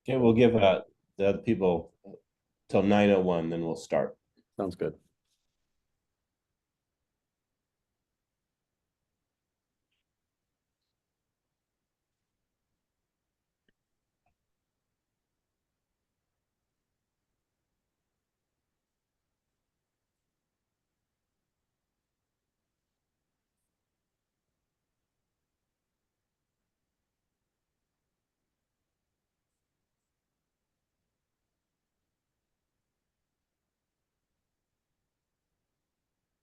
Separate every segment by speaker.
Speaker 1: Okay, we'll give the other people till 9:01, then we'll start.
Speaker 2: Sounds good.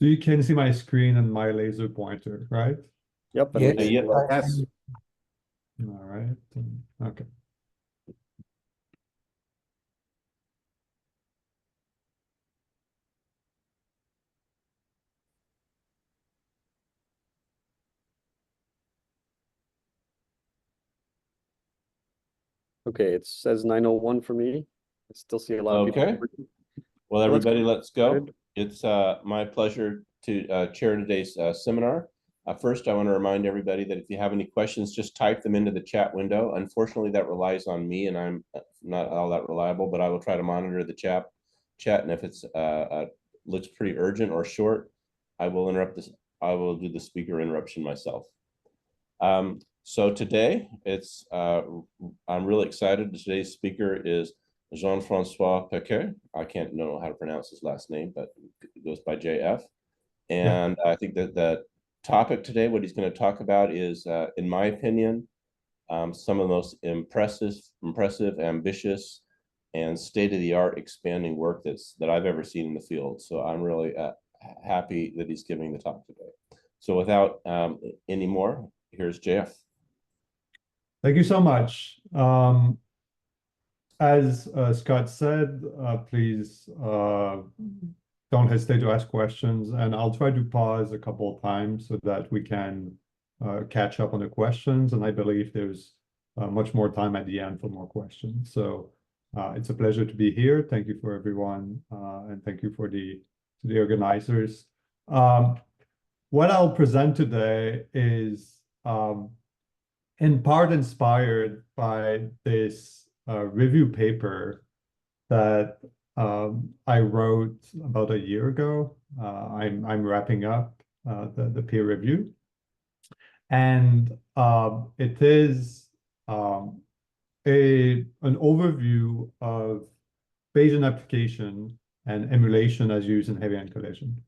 Speaker 3: So you can see my screen and my laser pointer, right?
Speaker 2: Yep.
Speaker 4: Yes.
Speaker 1: Yes.
Speaker 3: All right. Okay.
Speaker 2: Okay, it says 9:01 for me. I still see a lot of
Speaker 1: Okay.
Speaker 2: people.
Speaker 1: Well,
Speaker 2: Let's
Speaker 1: everybody,
Speaker 2: go.
Speaker 1: let's go.
Speaker 2: Good.
Speaker 1: It's my pleasure to chair today's seminar. First, I want to remind everybody that if you have any questions, just type them into the chat window. Unfortunately, that relies on me, and I'm not all that reliable, but I will try to monitor the chat. And if it's looks pretty urgent or short, I will interrupt this. I will do the speaker interruption myself. So today, it's I'm really excited. Today's speaker is Jean-Francois Paquet. I can't know how to pronounce his last name, but it goes by JF. And I think that the topic today, what he's going to talk about is, in my opinion, some of the most impressive, ambitious, and state-of-the-art expanding work that I've ever seen in the field. So I'm really happy that he's giving the talk today. So without any more, here's JF.
Speaker 3: Thank you so much. As Scott said, please don't hesitate to ask questions, and I'll try to pause a couple of times so that we can catch up on the questions. And I believe there's much more time at the end for more questions. So it's a pleasure to be here. Thank you for everyone, and thank you for the organizers. What I'll present today is in part inspired by this review paper that I wrote about a year ago. I'm wrapping up the peer review, and it is an overview of Bayesian application and emulation as used in heavy-ion collision.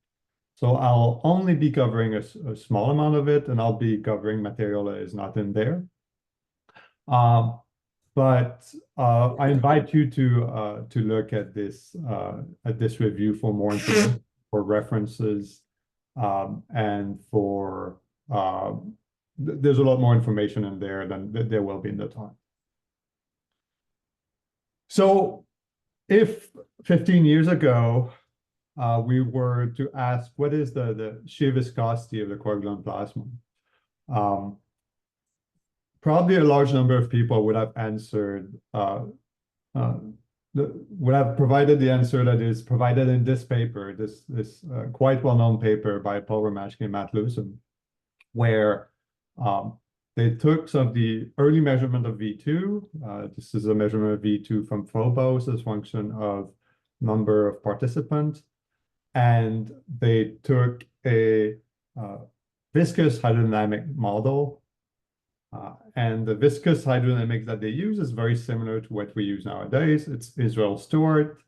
Speaker 3: So I'll only be covering a small amount of it, and I'll be covering material that is not in there. But I invite you to look at this review for more information, for references, and for there's a lot more information in there than there will be in the talk. So if 15 years ago we were to ask what is the shear viscosity of the quark-gluon plasma, probably a large number of people would have answered, would have provided the answer that is provided in this paper, this quite well-known paper by Paul Romashky and Matt Lewson, where they took some of the early measurement of V2. This is a measurement of V2 from PHOBOS as function of number of participants. And they took a viscous hydrodynamic model. And the viscous hydrodynamics that they use is very similar to what we use nowadays. It's Israel Stewart,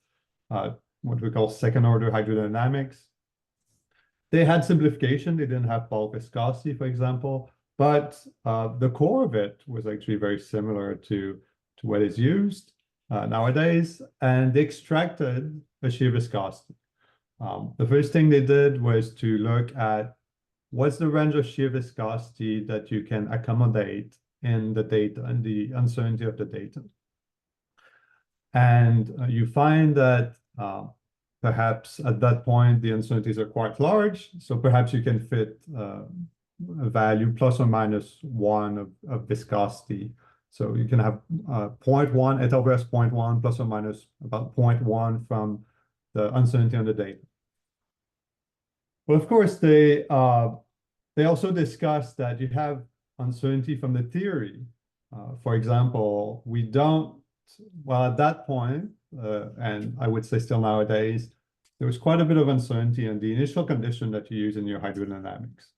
Speaker 3: what we call second-order hydrodynamics. They had simplification. They didn't have bulk viscosity, for example, but the core of it was actually very similar to what is used nowadays. And they extracted a shear viscosity. The first thing they did was to look at what's the range of shear viscosity that you can accommodate in the data and the uncertainty of the data. And you find that perhaps at that point, the uncertainties are quite large. So perhaps you can fit a value plus or minus 1 of viscosity. So you can have 0.1, et al. 0.1 plus or minus about 0.1 from the uncertainty on the data. Well, of course, they also discussed that you have uncertainty from the theory. For example, we don't well, at that point, and I would say still nowadays, there was quite a bit of uncertainty in the initial condition that you use in your hydrodynamics.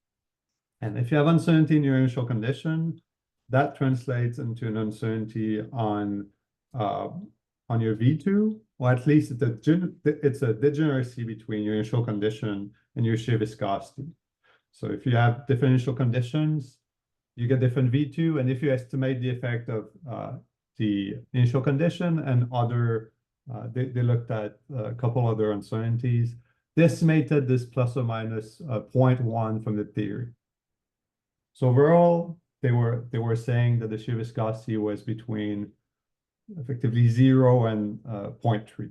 Speaker 3: And if you have uncertainty in your initial condition, that translates into an uncertainty on your V2, or at least it's a degeneracy between your initial condition and your shear viscosity. So if you have different initial conditions, you get different V2, and if you estimate the effect of the initial condition and other, they looked at a couple other uncertainties, they estimated this plus or minus 0.1 from the theory. So overall, they were saying that the shear viscosity was between effectively 0 and 0.3.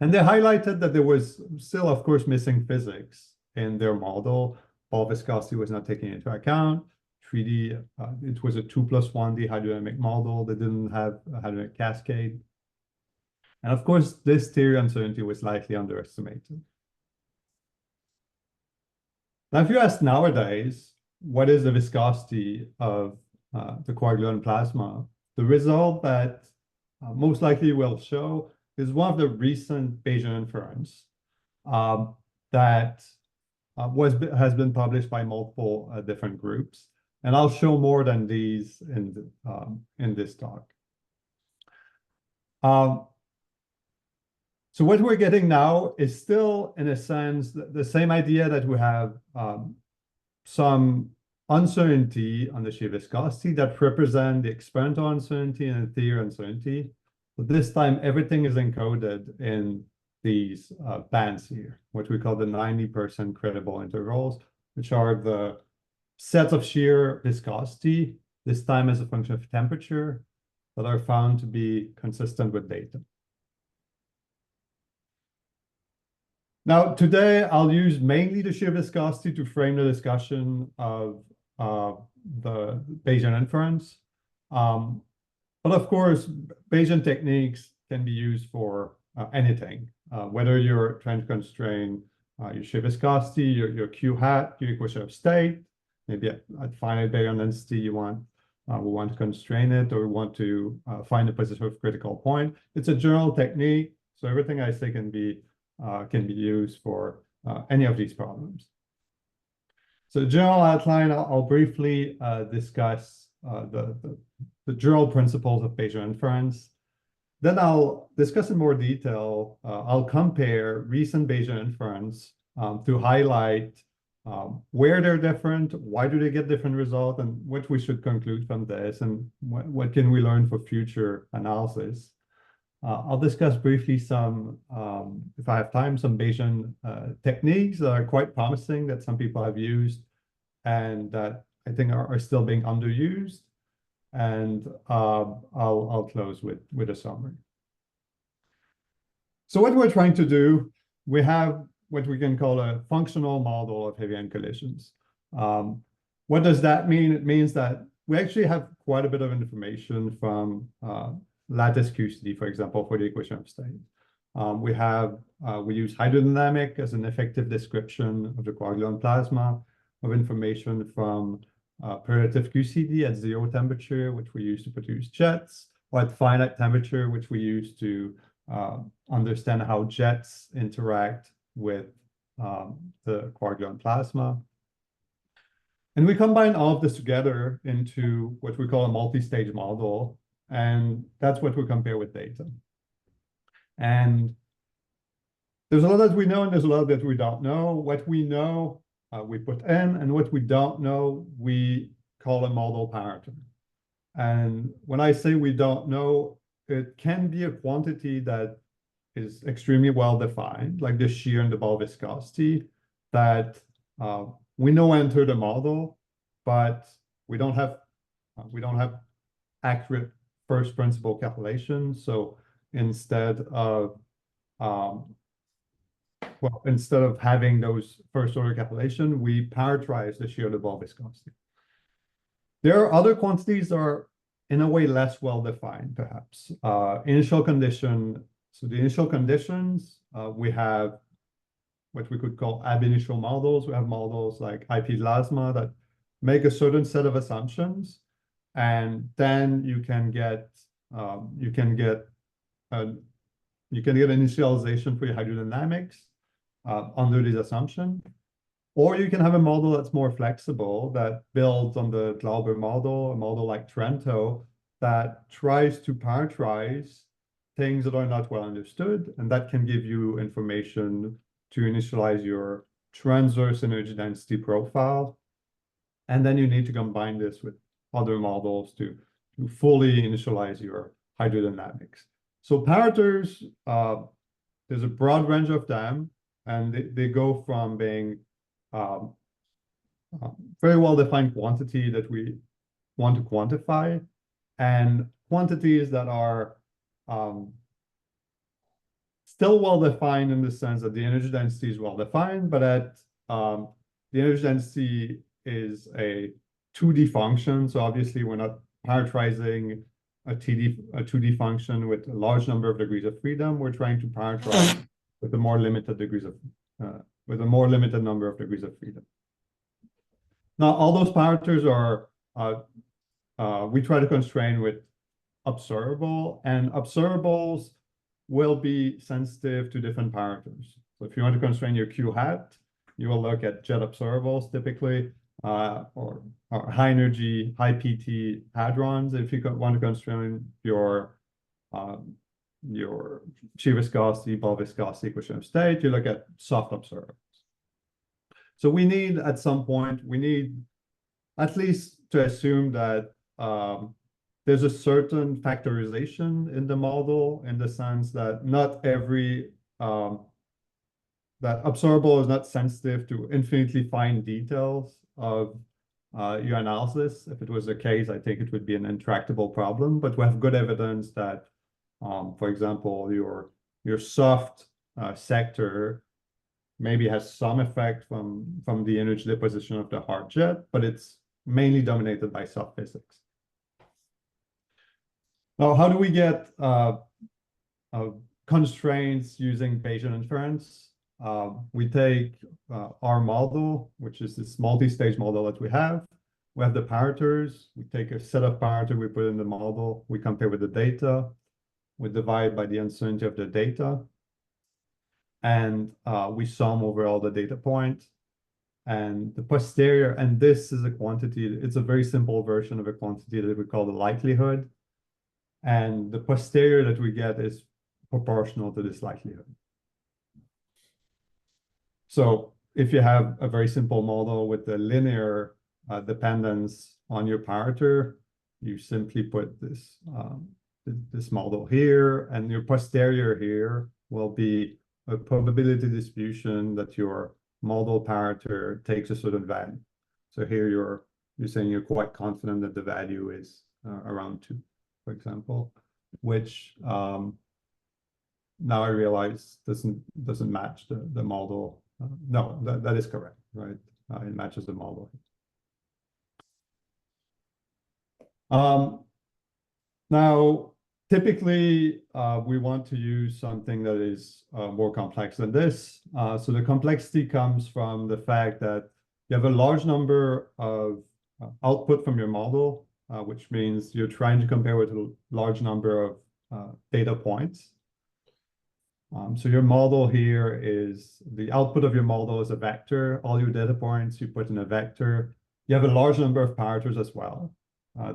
Speaker 3: And they highlighted that there was still, of course, missing physics in their model. Ball viscosity was not taken into account. 3D, it was a 2+1D hydrodynamic model that didn't have a hydrodynamic cascade. And of course, this theory uncertainty was likely underestimated. Now, if you ask nowadays, what is the viscosity of the quark gluon plasma? The result that most likely will show is one of the recent Bayesian inference that has been published by multiple different groups. And I'll show more than these in this talk. So what we're getting now is still, in a sense, the same idea that we have some uncertainty on the shear viscosity that represent the experimental uncertainty and the theory uncertainty. But this time, everything is encoded in these bands here, what we call the 90% credible intervals, which are the sets of shear viscosity, this time as a function of temperature, that are found to be consistent with data. Now, today, I'll use mainly the shear viscosity to frame the discussion of the Bayesian inference. But of course, Bayesian techniques can be used for anything, whether you're trying to constrain your shear viscosity, your Q hat, your equation of state, maybe at finite baryon density, we want to constrain it, or we want to find the position of critical point. It's a general technique, so everything I say can be used for any of these problems. So general outline, I'll briefly discuss the general principles of Bayesian inference. Then I'll discuss in more detail, I'll compare recent Bayesian inference to highlight where they're different, why do they get different results, and what we should conclude from this, and what can we learn for future analysis. I'll discuss briefly some, if I have time, some Bayesian techniques that are quite promising that some people have used and that I think are still being underused. And I'll close with a summary. So what we're trying to do, we have what we can call a functional model of heavy ion collisions. What does that mean? It means that we actually have quite a bit of information from lattice QCD, for example, for the equation of state. We use hydrodynamic as an effective description of the quark gluon plasma, of information from periodic QCD at 0 temperature, which we use to produce jets, or at finite temperature, which we use to understand how jets interact with the quark gluon plasma. And we combine all of this together into what we call a multi-stage model, and that's what we compare with data. And there's a lot that we know, and there's a lot that we don't know. What we know, we put in, and what we don't know, we call a model parameter. And when I say we don't know, it can be a quantity that is extremely well defined, like the shear and the ball viscosity, that we know enter the model, but we don't have accurate first principle calculations. So instead of having those first order calculation, we parameterize the shear of the ball viscosity. There are other quantities that are in a way less well defined, perhaps. Initial condition. So the initial conditions, we have what we could call ab initio models. We have models like IP plasma that make a certain set of assumptions, and then you can get you can get initialization for your hydrodynamics under this assumption. Or you can have a model that's more flexible that builds on the Glauber model, a model like Trento, that tries to parameterize things that are not well understood, and that can give you information to initialize your transverse energy density profile. And then you need to combine this with other models to fully initialize your hydrodynamics. So parators, there's a broad range of them, and they go from being very well-defined quantity that we want to quantify, and quantities that are still well-defined in the sense that the energy density is well-defined, but the energy density is a 2D function. So obviously we're not parameterizing a 2D function with a large number of degrees of freedom. We're trying to parameterize with a more limited number of degrees of freedom. Now, all those parameters are we try to constrain with observable, and observables will be sensitive to different parameters. So if you want to constrain your Q hat, you will look at jet observables typically, or high energy, high PT hadrons. If you want to constrain your shear viscosity, ball viscosity, equation of state, you look at soft observables. So we need, at some point, at least to assume that there's a certain factorization in the model, in the sense that not every that observable is not sensitive to infinitely fine details of your analysis. If it was the case, I think it would be an intractable problem. But we have good evidence that, for example, your soft sector maybe has some effect from the energy deposition of the hard jet, but it's mainly dominated by soft physics. Now, how do we get constraints using Bayesian inference? We take our model, which is this multi-stage model that we have. We have the parameters. We take a set of parameters we put in the model. We compare with the data. We divide by the uncertainty of the data. And we sum over all the data points. And the posterior, and this is a quantity. It's a very simple version of a quantity that we call the likelihood. And the posterior that we get is proportional to this likelihood. So if you have a very simple model with a linear dependence on your parameter, you simply put this model here, and your posterior here will be a probability distribution that your model parameter takes a certain value. So here you're saying you're quite confident that the value is around 2, for example, which now I realize doesn't match the model. No, that is correct, right? It matches the model. Now, typically, we want to use something that is more complex than this. So the complexity comes from the fact that you have a large number of output from your model, which means you're trying to compare with a large number of data points. So your model here is, the output of your model is a vector. All your data points you put in a vector. You have a large number of parameters as well.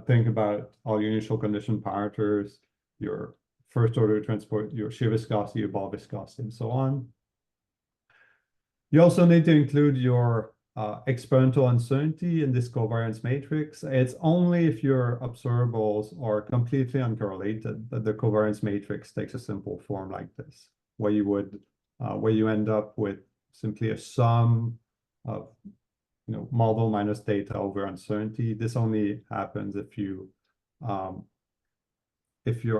Speaker 3: Think about all your initial condition parameters, your first order transport, your shear viscosity, your ball viscosity, and so on. You also need to include your experimental uncertainty in this covariance matrix. It's only if your observables are completely uncorrelated that the covariance matrix takes a simple form like this, where you end up with simply a sum of model minus data over uncertainty. This only happens if your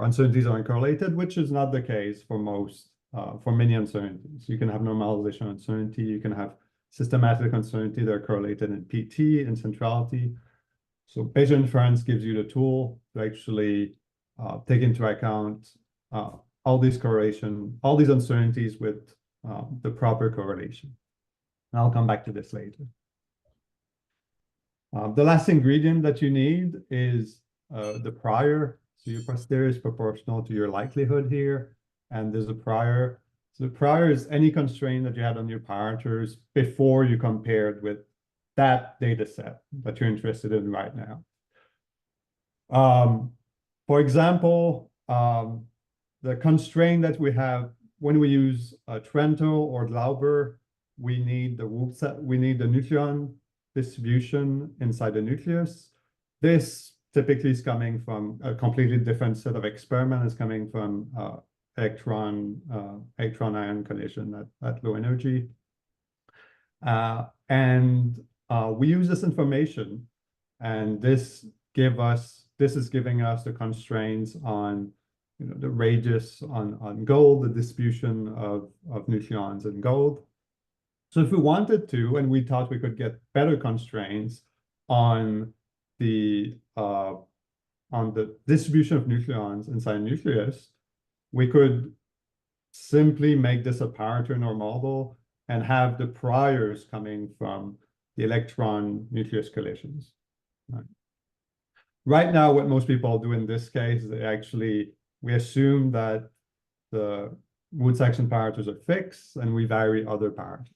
Speaker 3: uncertainties are uncorrelated, which is not the case for many uncertainties. You can have normalization uncertainty, you can have systematic uncertainty that are correlated in PT and centrality. So Bayesian inference gives you the tool to actually take into account all these uncertainties with the proper correlation. And I'll come back to this later. The last ingredient that you need is the prior. So your posterior is proportional to your likelihood here, and there's a prior. So the prior is any constraint that you had on your parameters before you compared with that data set that you're interested in right now. For example, the constraint that we have when we use Trento or Glauber, we need the nucleon distribution inside the nucleus. This typically is coming from a completely different set of experiments. It's coming from electron ion collision at low energy. We use this information, and this is giving us the constraints on the radius on gold, the distribution of nucleons in gold. So if we wanted to, and we thought we could get better constraints on the distribution of nucleons inside a nucleus, we could simply make this a parameter in our model and have the priors coming from the electron nucleus collisions. Right now, what most people do in this case is we assume that the Wood section parameters are fixed, and we vary other parameters.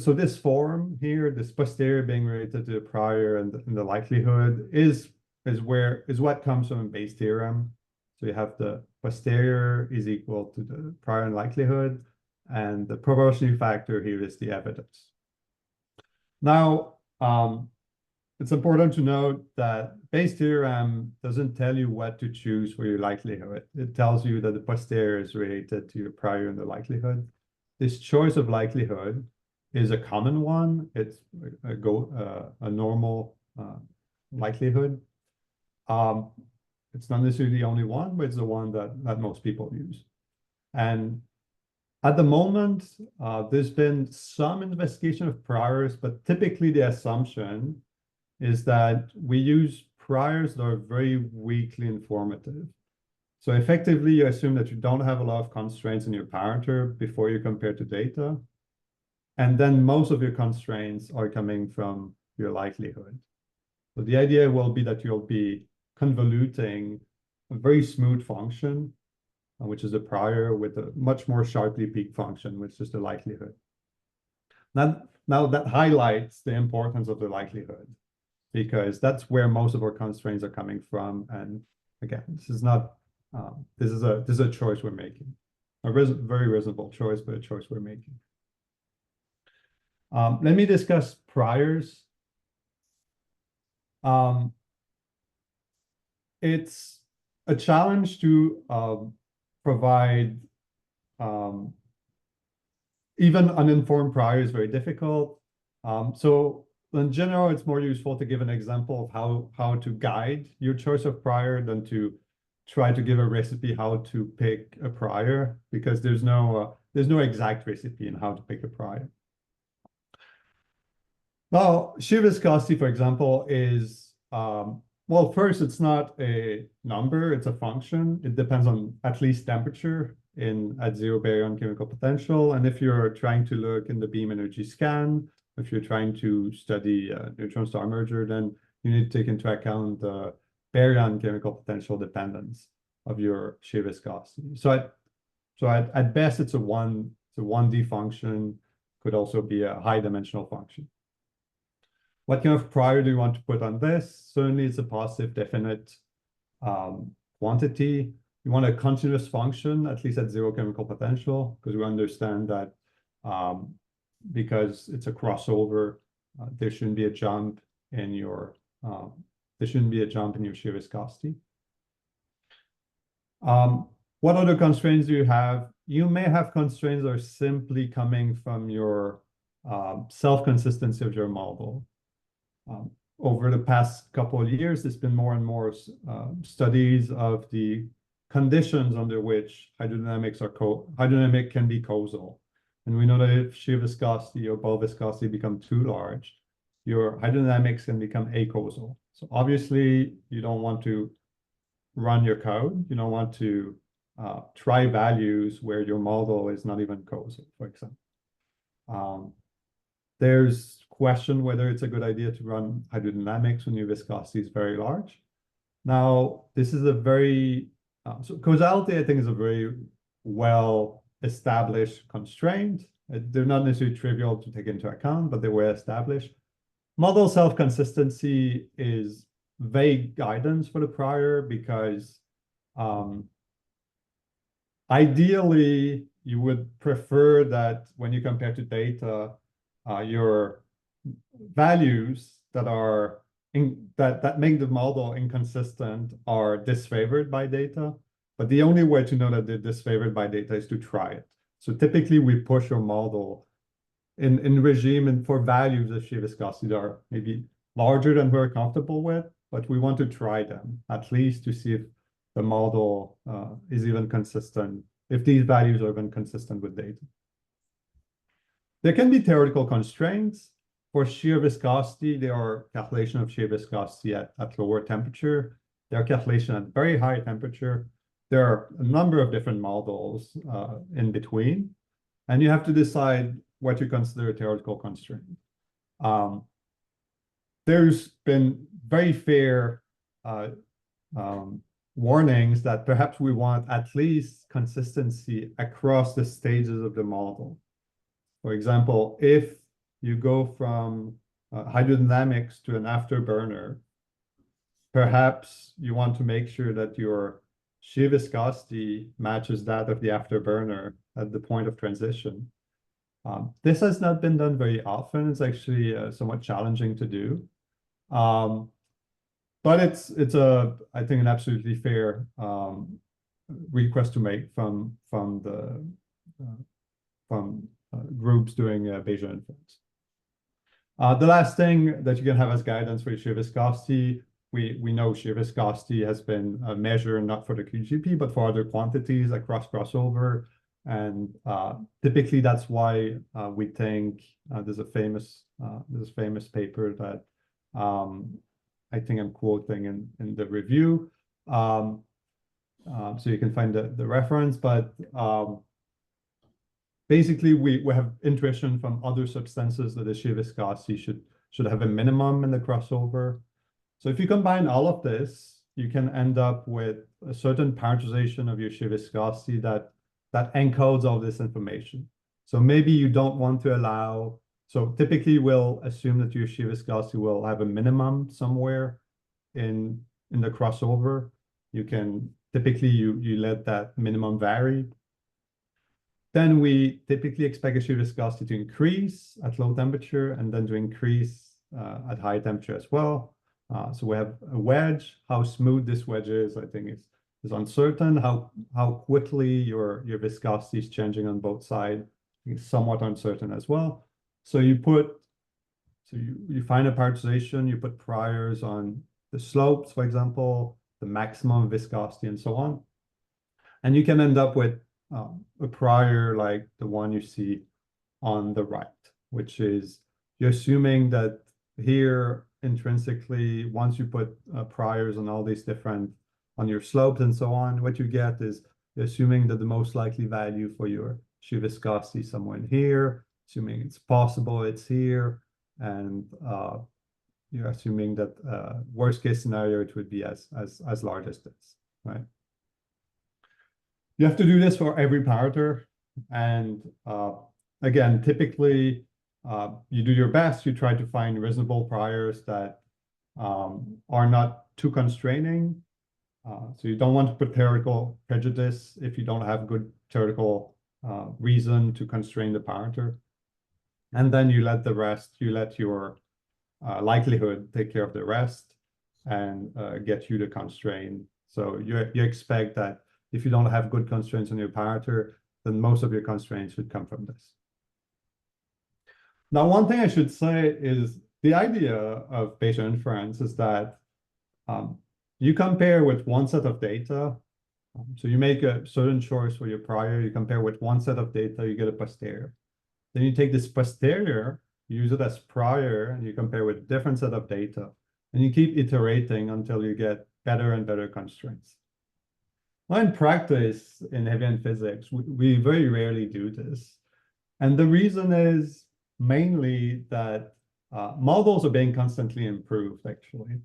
Speaker 3: So this form here, this posterior being related to the prior and the likelihood is what comes from Bayes' theorem. So you have the posterior is equal to the prior and likelihood, and the proportionality factor here is the evidence. Now, it's important to note that Bayes' theorem doesn't tell you what to choose for your likelihood. It tells you that the posterior is related to your prior and the likelihood. This choice of likelihood is a common one. It's a normal likelihood. It's not necessarily the only one, but it's the one that most people use. And at the moment, there's been some investigation of priors, but typically the assumption is that we use priors that are very weakly informative. So effectively, you assume that you don't have a lot of constraints in your parameter before you compare to data. And then most of your constraints are coming from your likelihood. So the idea will be that you'll be convoluting a very smooth function, which is a prior, with a much more sharply peaked function, which is the likelihood. Now that highlights the importance of the likelihood, because that's where most of our constraints are coming from. And again, this is not, this is a choice we're making, a very reasonable choice, but a choice we're making. Let me discuss priors. It's a challenge to provide even uninformed prior is very difficult. So in general, it's more useful to give an example of how to guide your choice of prior than to try to give a recipe how to pick a prior, because there's no exact recipe in how to pick a prior. Now, shear viscosity, for example, is well, first, it's not a number, it's a function. It depends on at least temperature at zero baryon chemical potential. And if you're trying to look in the beam energy scan, if you're trying to study neutron star merger, then you need to take into account the baryon chemical potential dependence of your shear viscosity. So at best, it's a 1D function, could also be a high dimensional function. What kind of prior do you want to put on this? Certainly, it's a positive definite quantity. You want a continuous function, at least at zero chemical potential, because we understand that because it's a crossover, there shouldn't be a jump in your shear viscosity. What other constraints do you have? You may have constraints that are simply coming from your self-consistency of your model. Over the past couple of years, there's been more and more studies of the conditions under which hydrodynamic can be causal. And we know that if shear viscosity or ball viscosity become too large, your hydrodynamics can become acausal. So obviously, you don't want to run your code. You don't want to try values where your model is not even causal, for example. There's question whether it's a good idea to run hydrodynamics when your viscosity is very large. Now, this is a very, so causality, I think, is a very well-established constraint. They're not necessarily trivial to take into account, but they were established. Model self-consistency is vague guidance for the prior because ideally, you would prefer that when you compare to data, your values that are that make the model inconsistent are disfavored by data. But the only way to know that they're disfavored by data is to try it. So typically, we push your model in regime and for values of shear viscosity that are maybe larger than we're comfortable with, but we want to try them at least to see if the model is even consistent, if these values are even consistent with data. There can be theoretical constraints. For shear viscosity, there are calculation of shear viscosity at lower temperature. There are calculation at very high temperature. There are a number of different models in between, and you have to decide what you consider a theoretical constraint. There's been very fair warnings that perhaps we want at least consistency across the stages of the model. For example, if you go from hydrodynamics to an afterburner, perhaps you want to make sure that your shear viscosity matches that of the afterburner at the point of transition. This has not been done very often. It's actually somewhat challenging to do. But it's I think, an absolutely fair request to make from groups doing Bayesian inference. The last thing that you can have as guidance for shear viscosity, we know shear viscosity has been a measure not for the QGP, but for other quantities like crossover. And typically that's why we think there's a famous paper that I think I'm quoting in the review. So you can find the reference, but basically we have intuition from other substances that the shear viscosity should have a minimum in the crossover. So if you combine all of this, you can end up with a certain parametrization of your shear viscosity that encodes all this information. So maybe you don't want to allow, so typically we'll assume that your shear viscosity will have a minimum somewhere in the crossover. You can, typically you let that minimum vary. Then we typically expect a shear viscosity to increase at low temperature and then to increase at high temperature as well. So we have a wedge. How smooth this wedge is, I think, is uncertain. How quickly your viscosity is changing on both sides is somewhat uncertain as well. So you find a parametrization, you put priors on the slopes, for example, the maximum viscosity and so on. And you can end up with a prior like the one you see on the right, which is you're assuming that here intrinsically, once you put priors on all these different, on your slopes and so on, what you get is you're assuming that the most likely value for your shear viscosity is somewhere in here, assuming it's possible it's here, and you're assuming that worst case scenario it would be as large as this, right? You have to do this for every parameter, and again, typically you do your best. You try to find reasonable priors that are not too constraining. So you don't want to put theoretical prejudice if you don't have good theoretical reason to constrain the parameter. And then you let the rest, you let your likelihood take care of the rest and get you the constraint. So you expect that if you don't have good constraints on your parameter, then most of your constraints should come from this. Now, one thing I should say is the idea of Bayesian inference is that you compare with one set of data. So you make a certain choice for your prior, you compare with one set of data, you get a posterior. Then you take this posterior, you use it as prior, and you compare with a different set of data. And you keep iterating until you get better and better constraints. Well, in practice, in heavy end physics, we very rarely do this. And the reason is mainly that models are being constantly improved, actually.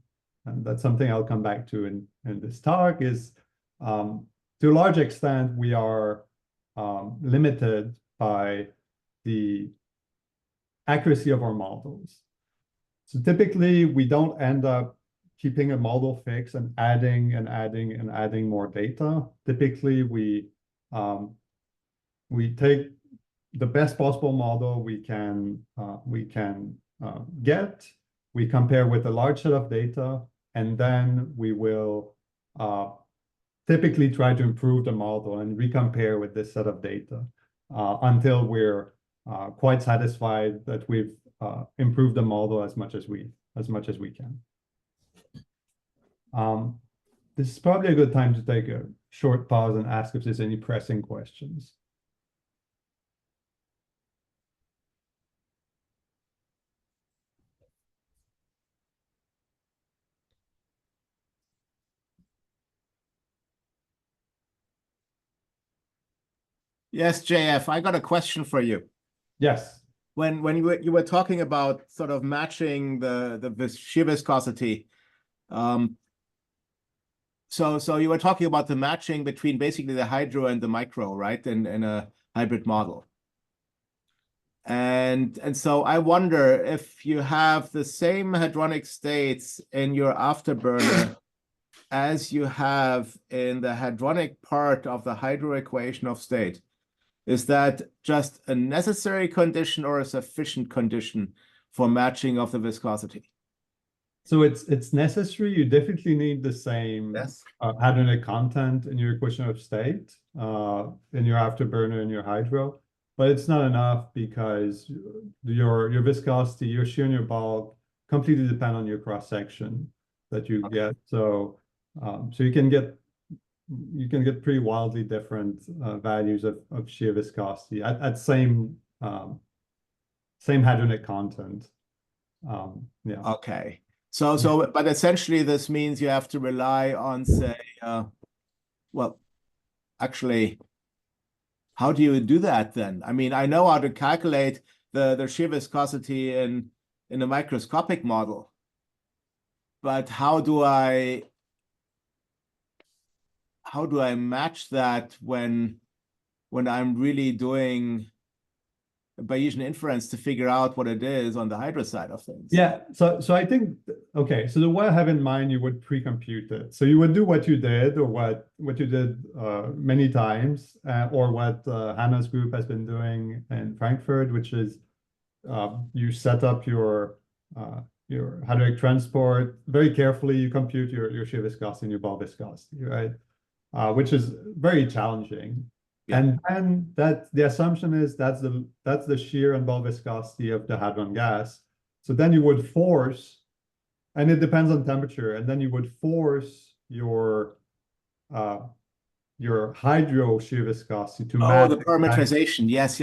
Speaker 3: And that's something I'll come back to in this talk is, to a large extent, we are limited by the accuracy of our models. So typically, we don't end up keeping a model fixed and adding and adding and adding more data. Typically, we take the best possible model we can get. We compare with a large set of data, and then we will typically try to improve the model and recompare with this set of data until we're quite satisfied that we've improved the model as much as we can. This is probably a good time to take a short pause and ask if there's any pressing questions.
Speaker 4: Yes, JF, I got a question for you.
Speaker 3: Yes.
Speaker 4: When you were talking about sort of matching the shear viscosity, so you were talking about the matching between basically the hydro and the micro, right, in a hybrid model. And so I wonder if you have the same hadronic states in your afterburner as you have in the hadronic part of the hydro equation of state. Is that just a necessary condition or a sufficient condition for matching of the viscosity?
Speaker 3: So it's necessary. You definitely need the same hadronic content in your equation of state, in your afterburner and your hydro, but it's not enough because your viscosity, your shear and your bulk completely depend on your cross section that you get. So you can get pretty wildly different values of shear viscosity at same hadronic content. Yeah.
Speaker 4: Okay. So, but essentially this means you have to rely on, say, well, actually, how do you do that then? I mean, I know how to calculate the shear viscosity in a microscopic model, but how do I match that when I'm really doing a Bayesian inference to figure out what it is on the hydro side of things?
Speaker 3: Yeah, so I think, okay, so the way I have in mind, you would pre-compute it. So you would do what you did, or what you did many times, or what Hannah's group has been doing in Frankfurt, which is you set up your hadronic transport very carefully. You compute your shear viscosity and your bulk viscosity, right? Which is very challenging. Yeah. And then the assumption is that's the shear and bulk viscosity of the hadron gas. So then you would force, and it depends on temperature, and then you would force your hydro shear viscosity to match
Speaker 4: the parametrization. Yes.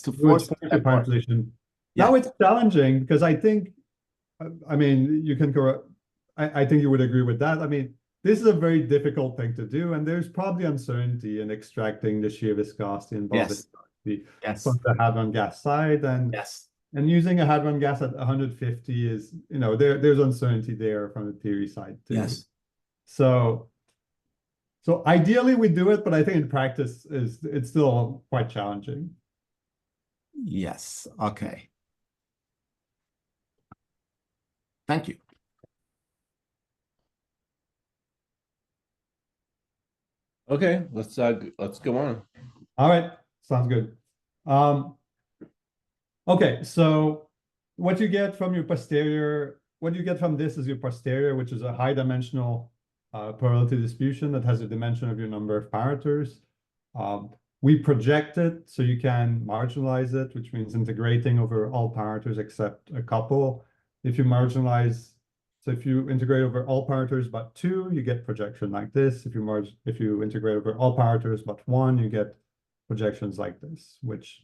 Speaker 4: To force the
Speaker 3: parametrization. Yeah. Now it's challenging because I think, I mean, you can correct. I think you would agree with that. I mean, this is a very difficult thing to do, and there's probably uncertainty in extracting the shear viscosity and bulk viscosity from the hadron gas side, and using a hadron gas at 150 is, there's uncertainty there from the theory side too.
Speaker 4: Yes.
Speaker 3: So ideally we do it, but I think in practice it's still quite challenging.
Speaker 4: Yes. Okay. Thank you.
Speaker 1: Okay, let's go on.
Speaker 3: All right, sounds good. Okay, so what you get from this is your posterior, which is a high dimensional probability distribution that has a dimension of your number of parameters. We project it so you can marginalize it, which means integrating over all parameters except a couple. If you marginalize, so if you integrate over all parameters but 2, you get projection like this. If you integrate over all parameters but 1, you get projections like this, which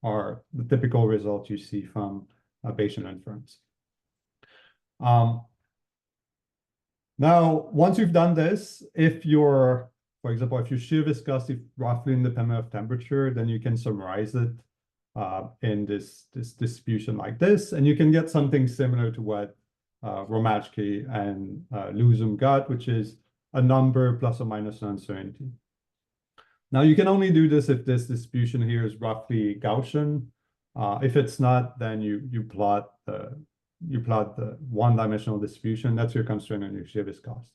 Speaker 3: are the typical results you see from Bayesian inference. Now, once you've done this, for example, if your shear viscosity roughly independent of temperature, then you can summarize it in this distribution like this, and you can get something similar to what Romachky and Lusum got, which is a number plus or minus an uncertainty. Now you can only do this if this distribution here is roughly Gaussian. If it's not, then you plot the one-dimensional distribution. That's your constraint on your shear viscosity.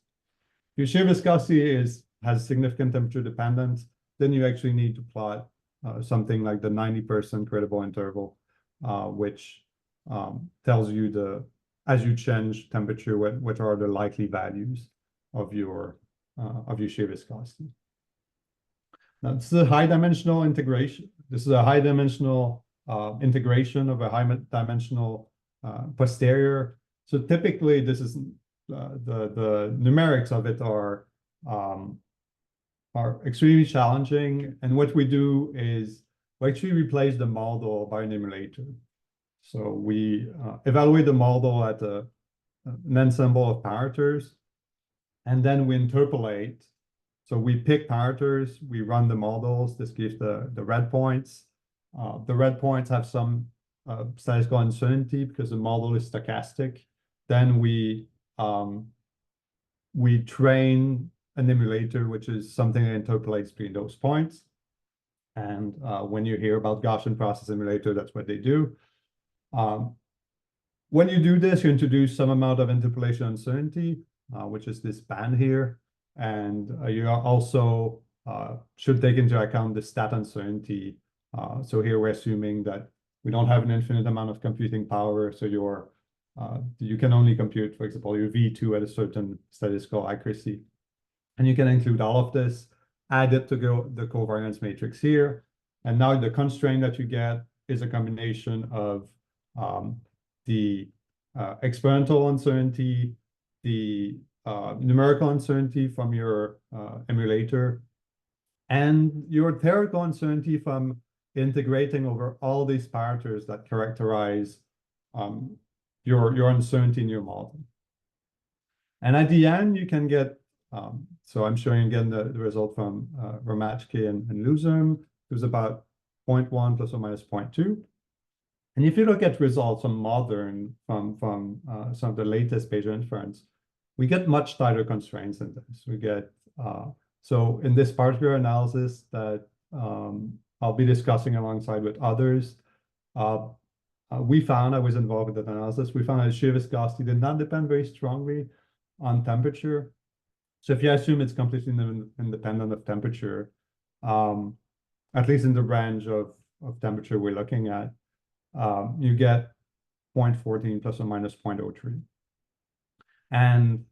Speaker 3: If your shear viscosity has significant temperature dependence, then you actually need to plot something like the 90% credible interval, which tells you as you change temperature, what are the likely values of your shear viscosity. Now, this is a high-dimensional integration. This is a high-dimensional integration of a high-dimensional posterior. So typically, this is the numerics of it are extremely challenging. And what we do is we actually replace the model by an emulator. So we evaluate the model at an ensemble of parameters, and then we interpolate. So we pick parameters, we run the models. This gives the red points. The red points have some statistical uncertainty because the model is stochastic. Then we train an emulator, which is something that interpolates between those points. And when you hear about Gaussian process emulator, that's what they do. When you do this, you introduce some amount of interpolation uncertainty, which is this band here. And you also should take into account the stat uncertainty. So here we're assuming that we don't have an infinite amount of computing power. So you can only compute, for example, your V2 at a certain statistical accuracy. And you can include all of this, add it to the covariance matrix here. And now the constraint that you get is a combination of the experimental uncertainty, the numerical uncertainty from your emulator, and your theoretical uncertainty from integrating over all these parameters that characterize your uncertainty in your model. And at the end, you can get, so I'm showing again the result from Romachky and Lusum. It was about 0.1 plus or minus 0.2. And if you look at results from modern, from some of the latest Bayesian inference, we get much tighter constraints in this. We get, so in this particular analysis that I'll be discussing alongside with others, we found, I was involved with that analysis, we found that shear viscosity did not depend very strongly on temperature. So if you assume it's completely independent of temperature, at least in the range of temperature we're looking at, you get 0.14 plus or minus 0.03. And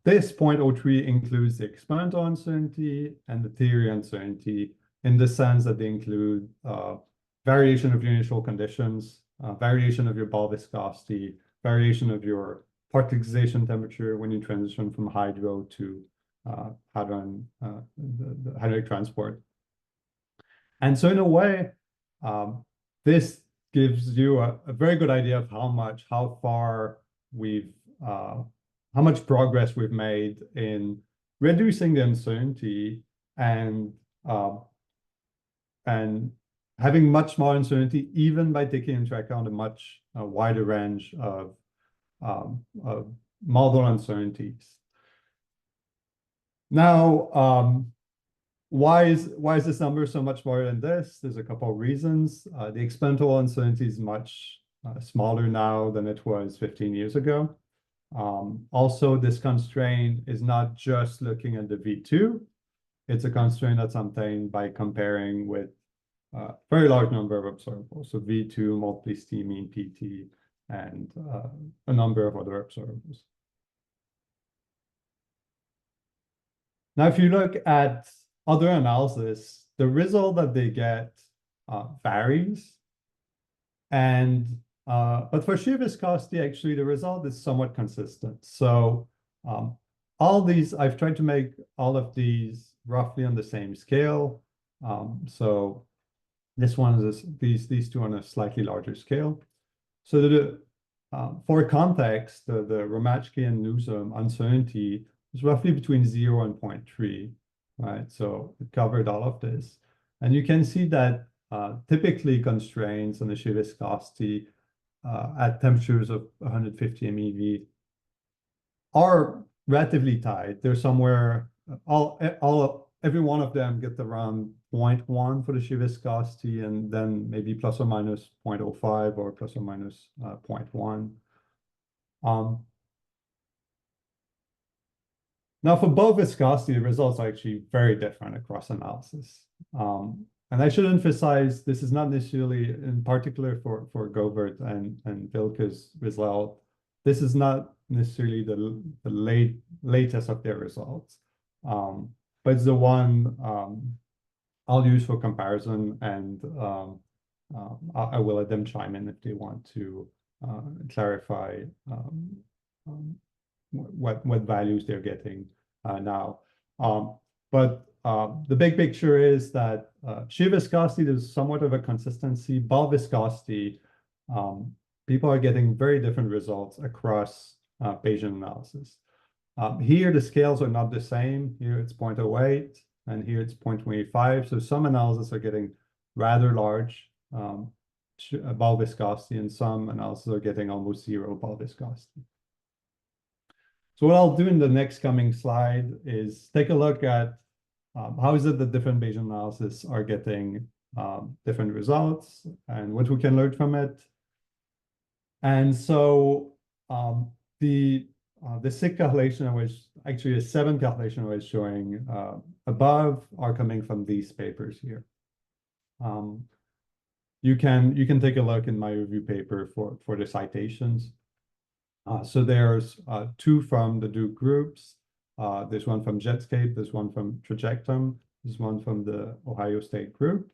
Speaker 3: this 0.03 includes the experimental uncertainty and the theory uncertainty in the sense that they include variation of your initial conditions, variation of your ball viscosity, variation of your particlization temperature when you transition from hydro to the hydrolytic transport. And so in a way, this gives you a very good idea of how much progress we've made in reducing the uncertainty and having much more uncertainty, even by taking into account a much wider range of model uncertainties. Now, why is this number so much more than this? There's a couple of reasons. The experimental uncertainty is much smaller now than it was 15 years ago. Also, this constraint is not just looking at the V2. It's a constraint that's obtained by comparing with a very large number of observables. So V2, multiplicity, mean PT, and a number of other observables. Now, if you look at other analysis, the result that they get varies. And but for shear viscosity, actually, the result is somewhat consistent. So all these, I've tried to make all of these roughly on the same scale. So this one is these two on a slightly larger scale. So for context, the Romachky and Lusum uncertainty is roughly between 0 and 0.3, right? So it covered all of this. And you can see that typically constraints on the shear viscosity at temperatures of 150 MeV are relatively tight. They're somewhere, every one of them get around 0.1 for the shear viscosity, and then maybe plus or minus 0.05 or plus or minus 0.1. Now, for both viscosity, the results are actually very different across analysis. And I should emphasize, this is not necessarily, in particular for Govert and Wilke's result, this is not necessarily the latest of their results. But it's the one I'll use for comparison, and I will let them chime in if they want to clarify what values they're getting now. But the big picture is that shear viscosity, there's somewhat of a consistency. Ball viscosity, people are getting very different results across Bayesian analysis. Here, the scales are not the same. Here it's 0.08, and here it's 0.25. So some analyses are getting rather large ball viscosity, and some analyses are getting almost zero ball viscosity. So what I'll do in the next coming slide is take a look at how is it that different Bayesian analyses are getting different results and what we can learn from it. And so the 6 calculation, which actually is 7 calculation I was showing above, are coming from these papers here. You can take a look in my review paper for the citations. So there's 2 from the Duke groups. There's one from Jetscape, there's one from Trajectum, there's one from the Ohio State group,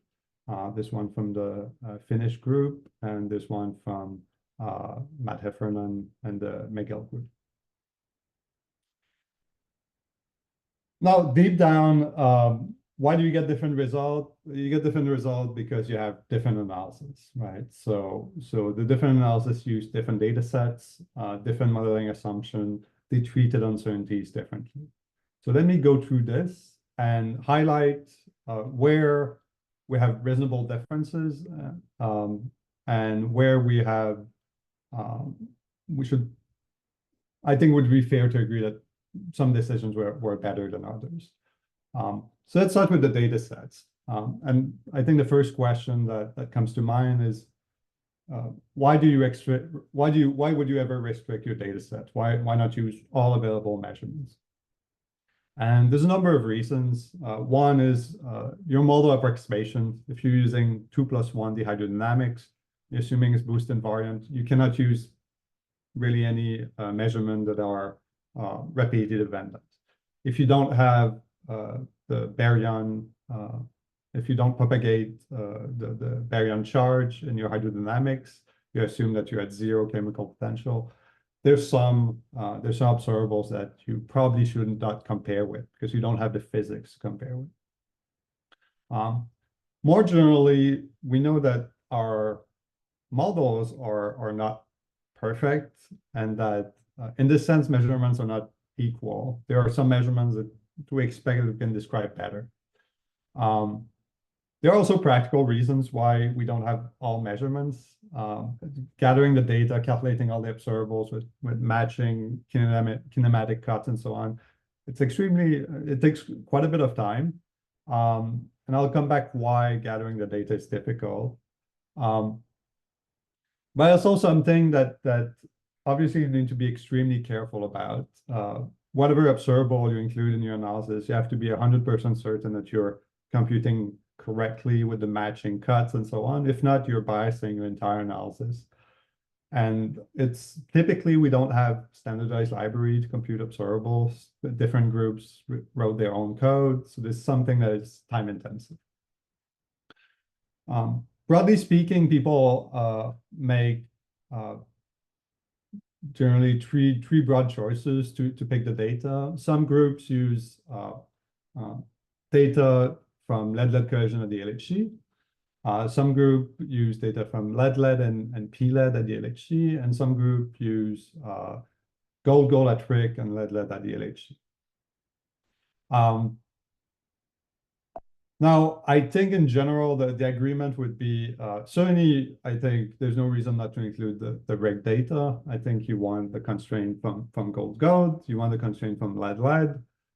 Speaker 3: there's one from the Finnish group, and there's one from Matt Heffernan and the Miguel group. Now, deep down, why do you get different results? You get different results because you have different analysis, right? So the different analysis use different data sets, different modeling assumption. They treated uncertainties differently. So let me go through this and highlight where we have reasonable differences and where we have, I think would be fair to agree that some decisions were better than others. So let's start with the data sets. And I think the first question that comes to mind is, why would you ever restrict your data set? Why not use all available measurements? And there's a number of reasons. One is your model approximation. If you're using 2+1 the hydrodynamics, you're assuming it's boost invariant, you cannot use really any measurement that are repeated event. If you don't have the baryon, if you don't propagate the baryon charge in your hydrodynamics, you assume that you're at 0 chemical potential. There's some observables that you probably should not compare with because you don't have the physics to compare with. More generally, we know that our models are not perfect, and that in this sense, measurements are not equal. There are some measurements that we expect that we can describe better. There are also practical reasons why we don't have all measurements. Gathering the data, calculating all the observables with matching kinematic cuts and so on. It takes quite a bit of time. And I'll come back why gathering the data is difficult. But it's also something that obviously you need to be extremely careful about. Whatever observable you include in your analysis, you have to be 100% certain that you're computing correctly with the matching cuts and so on. If not, you're biasing your entire analysis. And it's typically, we don't have standardized library to compute observables. The different groups wrote their own code. So this is something that is time intensive. Broadly speaking, people make generally three broad choices to pick the data. Some groups use data from lead-lead collision at the LHC. Some group use data from lead-lead and P-lead at the LHC, and some group use gold-gold at Frick and lead-lead at the LHC. Now, I think in general, the agreement would be, certainly, I think there's no reason not to include the reg data. I think you want the constraint from gold, you want the constraint from lead.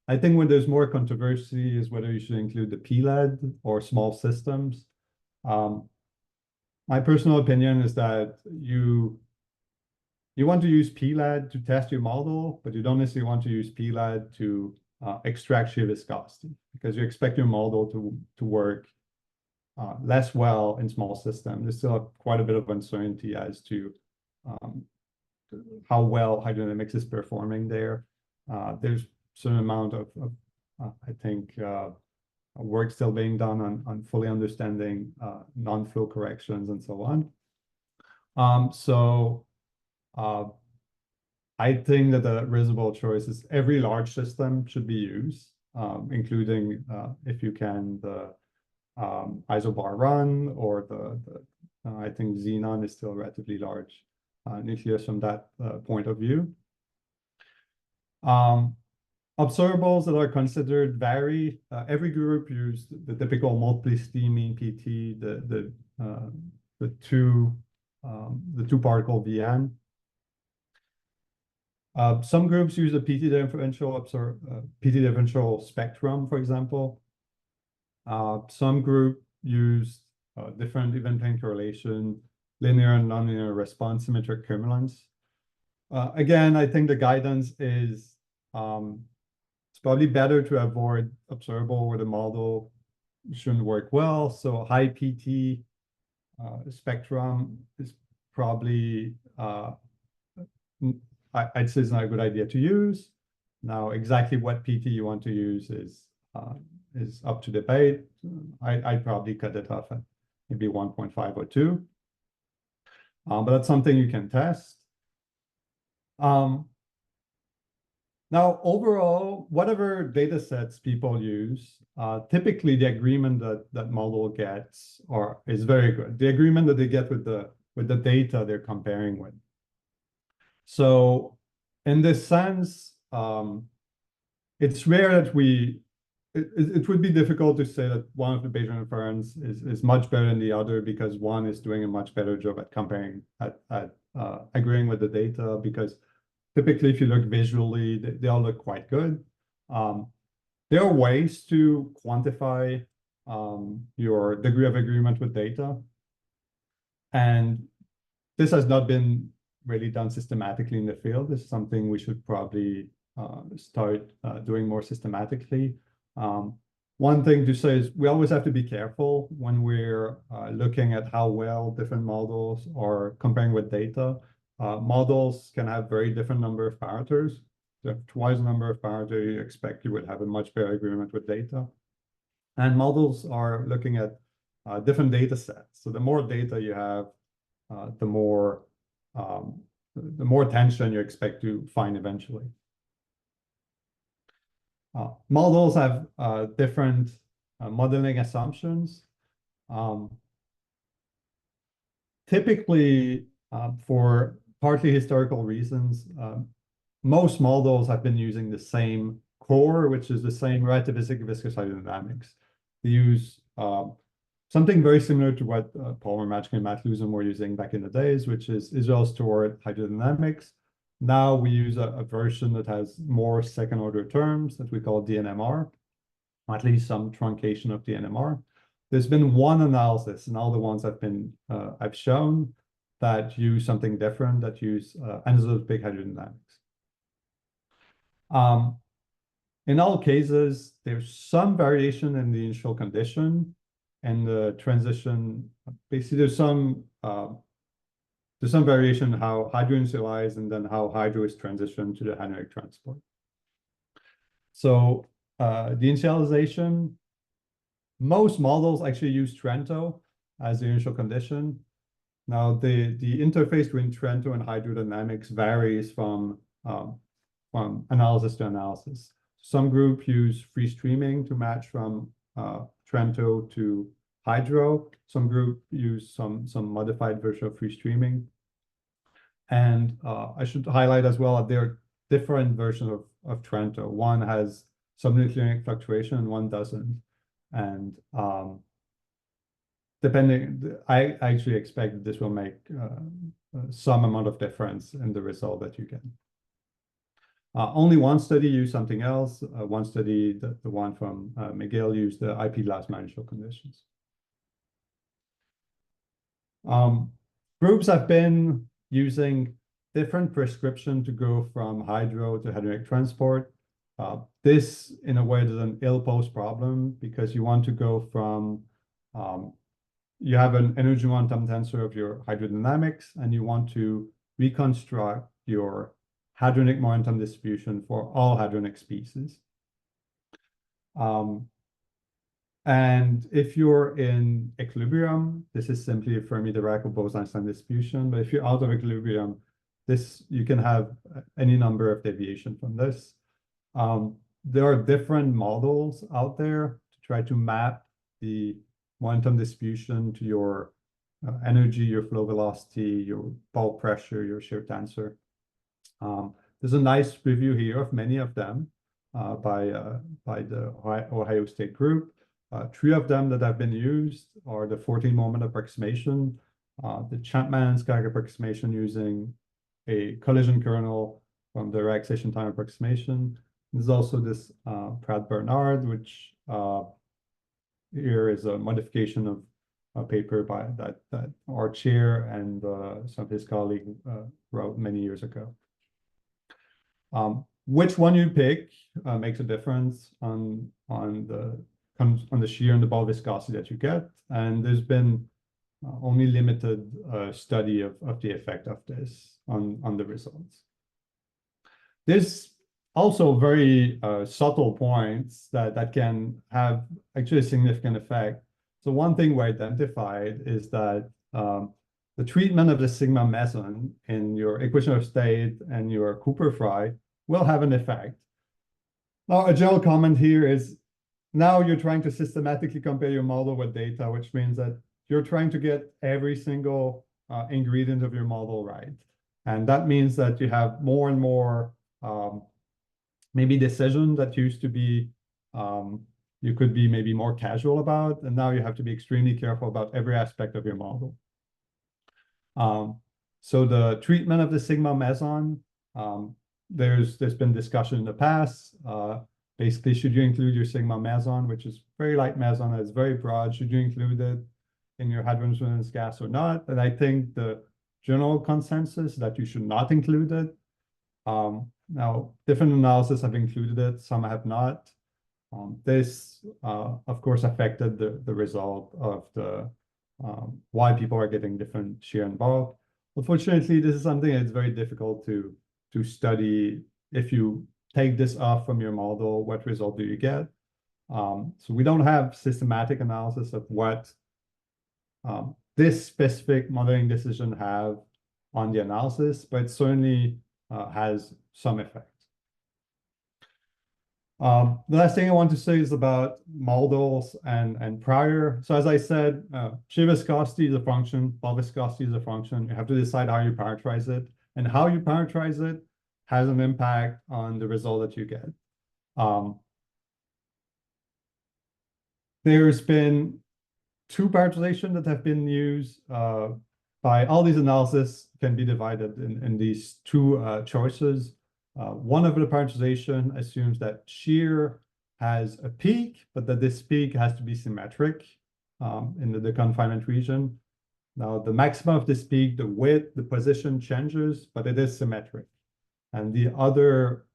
Speaker 3: I think when there's more controversy is whether you should include the PLED or small systems. My personal opinion is that you want to use PLED to test your model, but you don't necessarily want to use PLED to extract shear viscosity, because you expect your model to work less well in small systems. There's still quite a bit of uncertainty as to how well hydrodynamics is performing there. There's a certain amount of I think, work still being done on fully understanding non-flow corrections and so on. I think that the reasonable choice is every large system should be used, including, if you can, the isobar run, or I think xenon is still relatively large nucleus from that point of view. Observables that are considered vary. Every group used the typical multiplicity mean PT, the two particle VN. Some groups use a PT differential spectrum, for example. Some group use different event plane correlation, linear and nonlinear response, symmetric cumulants. Again, I think the guidance is it's probably better to avoid observable where the model shouldn't work well. So high PT spectrum is probably I'd say it's not a good idea to use. Now, exactly what PT you want to use is up to debate. I'd probably cut it off at maybe 1.5 or 2. But that's something you can test. Now, overall, whatever data sets people use, typically the agreement that model gets is very good. The agreement that they get with the data they're comparing with. So in this sense, it's rare that it would be difficult to say that one of the Bayesian inference is much better than the other because one is doing a much better job at comparing, at agreeing with the data, because typically if you look visually, they all look quite good. There are ways to quantify your degree of agreement with data. And this has not been really done systematically in the field. This is something we should probably start doing more systematically. One thing to say is we always have to be careful when we're looking at how well different models are comparing with data. Models can have very different number of parameters. If you have twice the number of parameters you expect, you would have a much better agreement with data. And models are looking at different data sets. So the more data you have, the more tension you expect to find eventually. Models have different modeling assumptions. Typically, for partly historical reasons, most models have been using the same core, which is the same relativistic viscous hydrodynamics. They use something very similar to what Paul Matchkin and Matt Luzum were using back in the days, which is Israel's toward hydrodynamics. Now we use a version that has more second-order terms that we call DNMR, or at least some truncation of DNMR. There's been one analysis, and all the ones I've shown that use something different, that use anisotropic hydrodynamics. In all cases, there's some variation in the initial condition and the transition. Basically, there's some variation in how hydro initialized and then how hydro is transitioned to the hadronic transport. So the initialization, most models actually use Trento as the initial condition. Now the interface between Trento and hydrodynamics varies from analysis to analysis. Some groups use free streaming to match from Trento to hydro. Some groups use some modified version of free streaming. And I should highlight as well that there are different versions of Trento. One has some nucleonic fluctuation and one doesn't. And I actually expect that this will make some amount of difference in the result that you get. Only one study used something else. One study, the one from McGill, used the IP glass management conditions. Groups have been using different prescription to go from hydro to hadronic transport. This, in a way, is an ill-posed problem because you want to go from, you have an energy momentum tensor of your hydrodynamics, and you want to reconstruct your hadronic momentum distribution for all hadronic species. And if you're in equilibrium, this is simply a Fermi-Dirac or Bose-Einstein distribution. But if you're out of equilibrium, you can have any number of deviation from this. There are different models out there to try to map the momentum distribution to your energy, your flow velocity, your bulk pressure, your shear tensor. There's a nice review here of many of them by the Ohio State group. 3 of them that have been used are the 14-moment approximation, the Chapman-Skaggs approximation using a collision kernel from the relaxation time approximation. There's also this Pratt-Bernard, which here is a modification of a paper by that our chair and some of his colleagues wrote many years ago. Which one you pick makes a difference on the shear and the ball viscosity that you get, and there's been only limited study of the effect of this on the results. There's also very subtle points that can have actually a significant effect. So one thing we identified is that the treatment of the sigma meson in your equation of state and your Cooper-Frye will have an effect. Now, a general comment here is now you're trying to systematically compare your model with data, which means that you're trying to get every single ingredient of your model right. And that means that you have more and more maybe decisions that used to be, you could be maybe more casual about, and now you have to be extremely careful about every aspect of your model. So the treatment of the sigma meson, there's been discussion in the past. Basically, should you include your sigma meson, which is very light meson, it's very broad, should you include it in your hadron resonance gas or not? And I think the general consensus that you should not include it. Now, different analyses have included it, some have not. This, of course, affected the result of the why people are getting different shear and bulk. Unfortunately, this is something that's very difficult to study. If you take this off from your model, what result do you get? So we don't have systematic analysis of what this specific modeling decision have on the analysis, but it certainly has some effect. The last thing I want to say is about models and prior. So as I said, shear viscosity is a function, ball viscosity is a function. You have to decide how you parameterize it, and how you parameterize it has an impact on the result that you get. There's been 2 parameterizations that have been used by all these analyses can be divided in these 2 choices. One of the parameterization assumes that shear has a peak, but that this peak has to be symmetric in the deconfinement region. Now, the maximum of this peak, the width, the position changes, but it is symmetric. And the other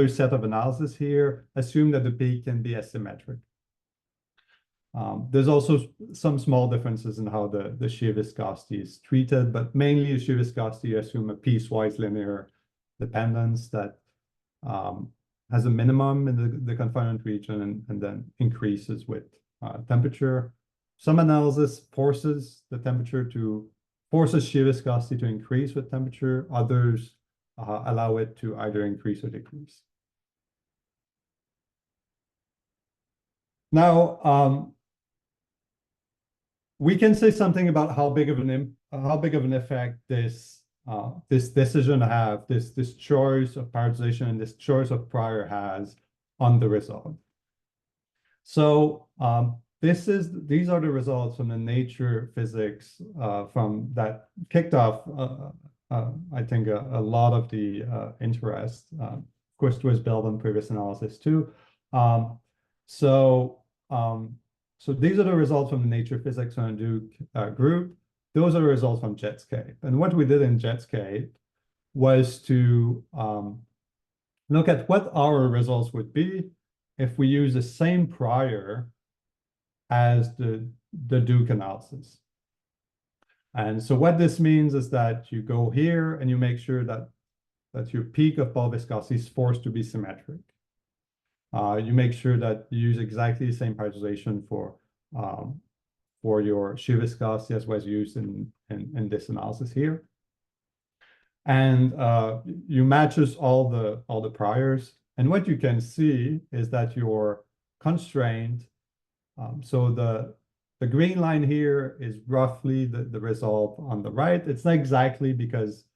Speaker 3: set of analysis here assume that the peak can be asymmetric. There's also some small differences in how the shear viscosity is treated, but mainly the shear viscosity assume a piecewise linear dependence that has a minimum in the confinement region and then increases with temperature. Some analysis forces shear viscosity to increase with temperature. Others allow it to either increase or decrease. Now, we can say something about how big of an effect this decision have, this choice of parameterization and this choice of prior has on the result. So these are the results from the nature physics from that kicked off, I think, a lot of the interest. Of course, it was built on previous analysis too. So these are the results from the nature physics on Duke group. Those are the results from Jetscape. And what we did in Jetscape was to look at what our results would be if we use the same prior as the Duke analysis. And so what this means is that you go here and you make sure that your peak of ball viscosity is forced to be symmetric. You make sure that you use exactly the same parameterization for your shear viscosity as was used in this analysis here. And you matches all the priors. And what you can see is that your constraint, so the green line here is roughly the result on the right. It's not exactly because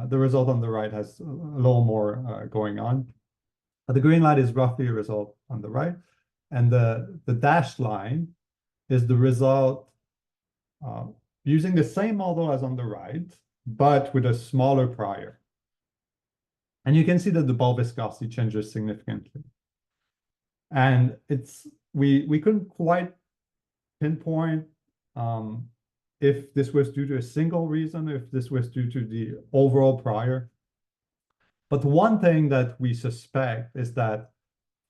Speaker 3: the result on the right has a little more going on. But the green line is roughly a result on the right. And the dashed line is the result using the same model as on the right, but with a smaller prior. And you can see that the ball viscosity changes significantly. And we couldn't quite pinpoint if this was due to a single reason, if this was due to the overall prior. But one thing that we suspect is that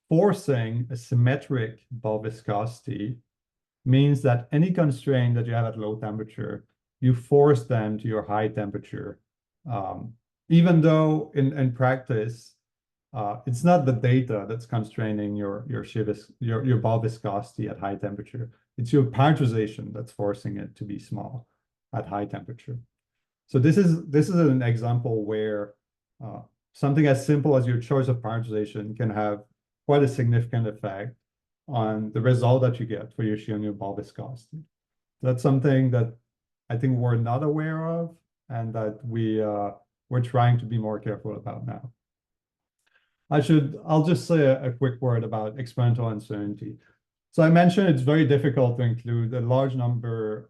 Speaker 3: forcing a symmetric ball viscosity means that any constraint that you have at low temperature, you force them to your high temperature. Even though in practice, it's not the data that's constraining your ball viscosity at high temperature. It's your parameterization that's forcing it to be small at high temperature. So this is an example where something as simple as your choice of parameterization can have quite a significant effect on the result that you get for your shear and your ball viscosity. That's something that I think we're not aware of, and that we're trying to be more careful about now. I'll just say a quick word about experimental uncertainty. So I mentioned it's very difficult to include a large number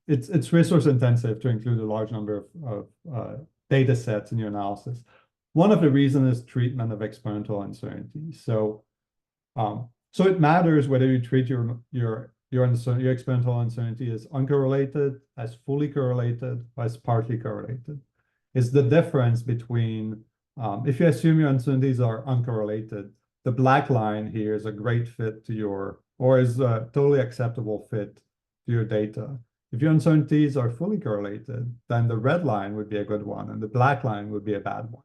Speaker 3: it's resource intensive to include a large number of data sets in your analysis. One of the reasons is treatment of experimental uncertainty. So it matters whether you treat your experimental uncertainty as uncorrelated, as fully correlated, or as partly correlated. Is the difference between, if you assume your uncertainties are uncorrelated, the black line here is a great fit to or is a totally acceptable fit to your data. If your uncertainties are fully correlated, then the red line would be a good one, and the black line would be a bad one.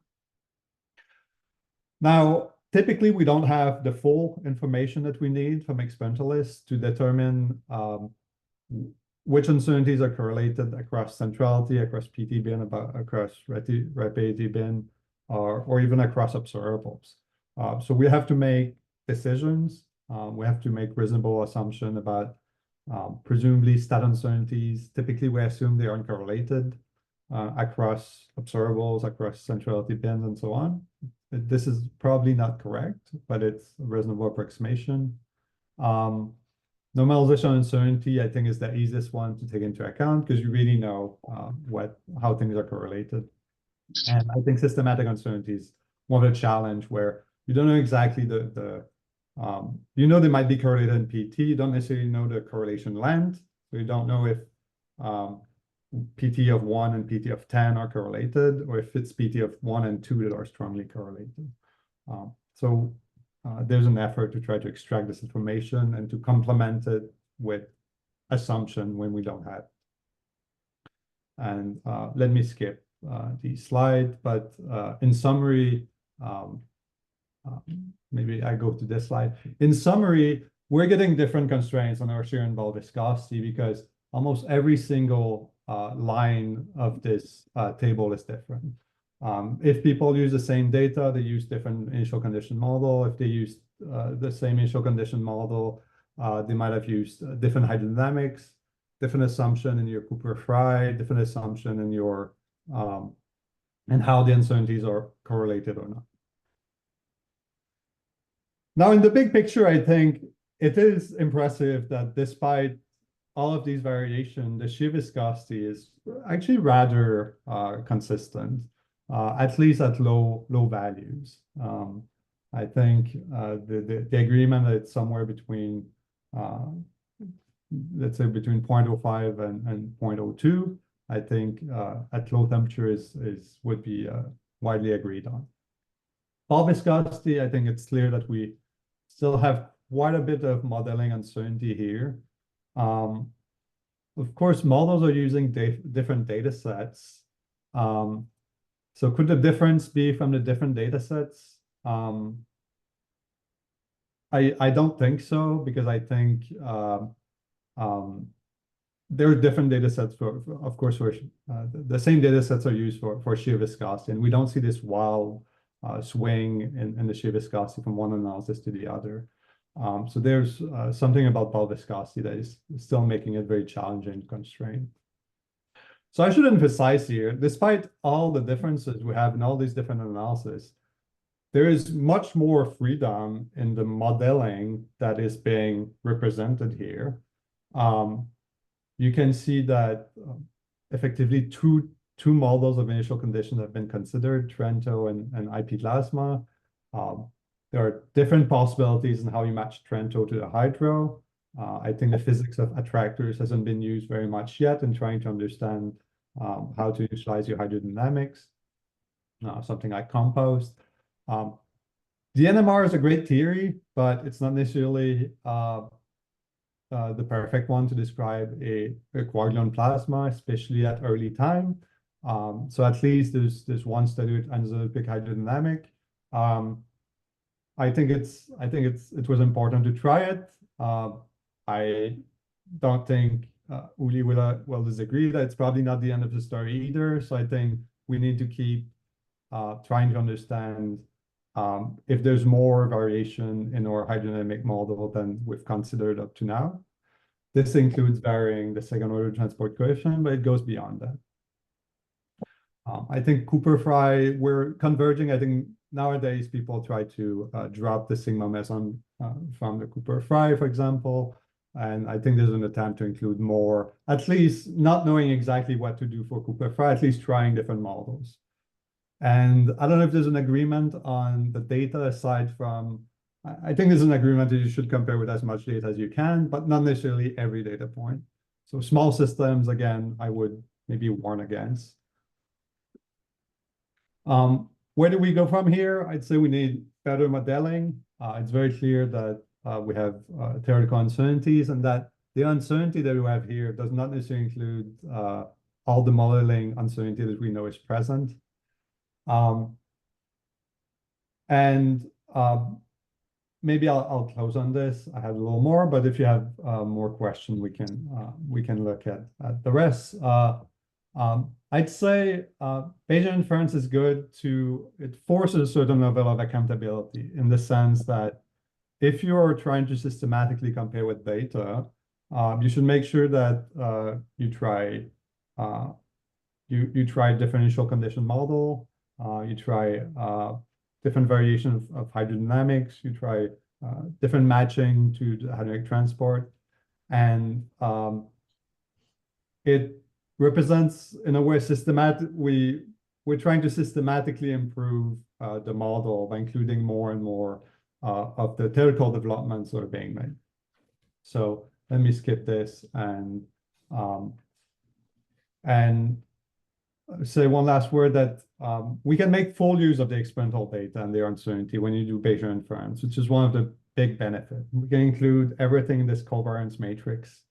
Speaker 3: Now, typically, we don't have the full information that we need from experimentalists to determine which uncertainties are correlated across centrality, across PT bin, across rapidity bin, or even across observables. So we have to make decisions. We have to make reasonable assumption about presumably stat uncertainties. Typically, we assume they are uncorrelated across observables, across centrality bins, and so on. This is probably not correct, but it's a reasonable approximation. Normalization uncertainty, I think, is the easiest one to take into account because you really know how things are correlated. And I think systematic uncertainty is more of a challenge where you don't know exactly you know they might be correlated in PT, you don't necessarily know the correlation length, so you don't know if PT of 1 and PT of 10 are correlated, or if it's PT of 1 and 2 that are strongly correlated. There's an effort to try to extract this information and to complement it with assumption when we don't have it. And let me skip the slide, but in summary, maybe I go to this slide. In summary, we're getting different constraints on our shear and ball viscosity because almost every single line of this table is different. If people use the same data, they use different initial condition model. If they use the same initial condition model, they might have used different hydrodynamics, different assumption in your Cooper-Frye, different assumption in your and how the uncertainties are correlated or not. Now, in the big picture, I think it is impressive that despite all of these variation, the shear viscosity is actually rather consistent, at least at low values. I think the agreement that it's somewhere between, let's say between 0.05 and 0.02, I think at low temperature would be widely agreed on. For viscosity, I think it's clear that we still have quite a bit of modeling uncertainty here. Of course, models are using different data sets. So could the difference be from the different data sets? I don't think so, because I think there are different data sets of course, the same data sets are used for shear viscosity, and we don't see this wild swing in the shear viscosity from one analysis to the other. So there's something about ball viscosity that is still making it very challenging to constrain. So I should emphasize here, despite all the differences we have in all these different analyses, there is much more freedom in the modeling that is being represented here. You can see that effectively two models of initial conditions have been considered, Trento and IP plasma. There are different possibilities in how you match Trento to the hydro. I think the physics of attractors hasn't been used very much yet in trying to understand how to initialize your hydrodynamics, something like compost. The NMR is a great theory, but it's not necessarily the perfect one to describe a quark-gluon plasma, especially at early time. So at least there's one study with elliptic hydrodynamic. I think it was important to try it. I don't think Uli will disagree that it's probably not the end of the story either. So I think we need to keep trying to understand if there's more variation in our hydrodynamic model than we've considered up to now. This includes varying the second order transport coefficient, but it goes beyond that. I think Cooper-Frye, we're converging. I think nowadays people try to drop the sigma meson from the Cooper-Frye, for example. And I think there's an attempt to include more, at least not knowing exactly what to do for Cooper-Frye, at least trying different models. And I don't know if there's an agreement on the data aside from, I think there's an agreement that you should compare with as much data as you can, but not necessarily every data point. So small systems, again, I would maybe warn against. Where do we go from here? I'd say we need better modeling. It's very clear that we have theoretical uncertainties, and that the uncertainty that we have here does not necessarily include all the modeling uncertainty that we know is present. Maybe I'll close on this. I have a little more, but if you have more questions, we can look at the rest. I'd say Bayesian inference is good it forces a certain level of accountability, in the sense that if you're trying to systematically compare with data, you should make sure that you try differential condition model, you try different variations of hydrodynamics, you try different matching to the hadronic transport, and it represents, in a way, we're trying to systematically improve the model by including more and more of the theoretical developments that are being made. So let me skip this and say one last word, that we can make full use of the experimental data and their uncertainty when you do Bayesian inference, which is one of the big benefits. We can include everything in this covariance matrix.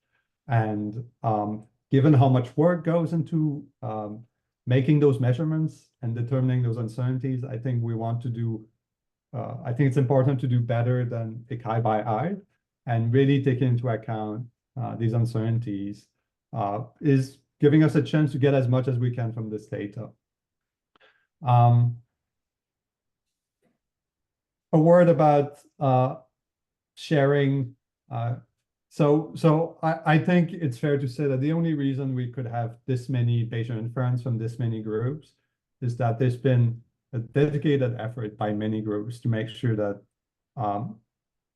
Speaker 3: And given how much work goes into making those measurements and determining those uncertainties, I think we want to do, I think it's important to do better than pick eye by eye, and really take into account these uncertainties is giving us a chance to get as much as we can from this data. A word about sharing. So I think it's fair to say that the only reason we could have this many Bayesian inference from this many groups is that there's been a dedicated effort by many groups to make sure that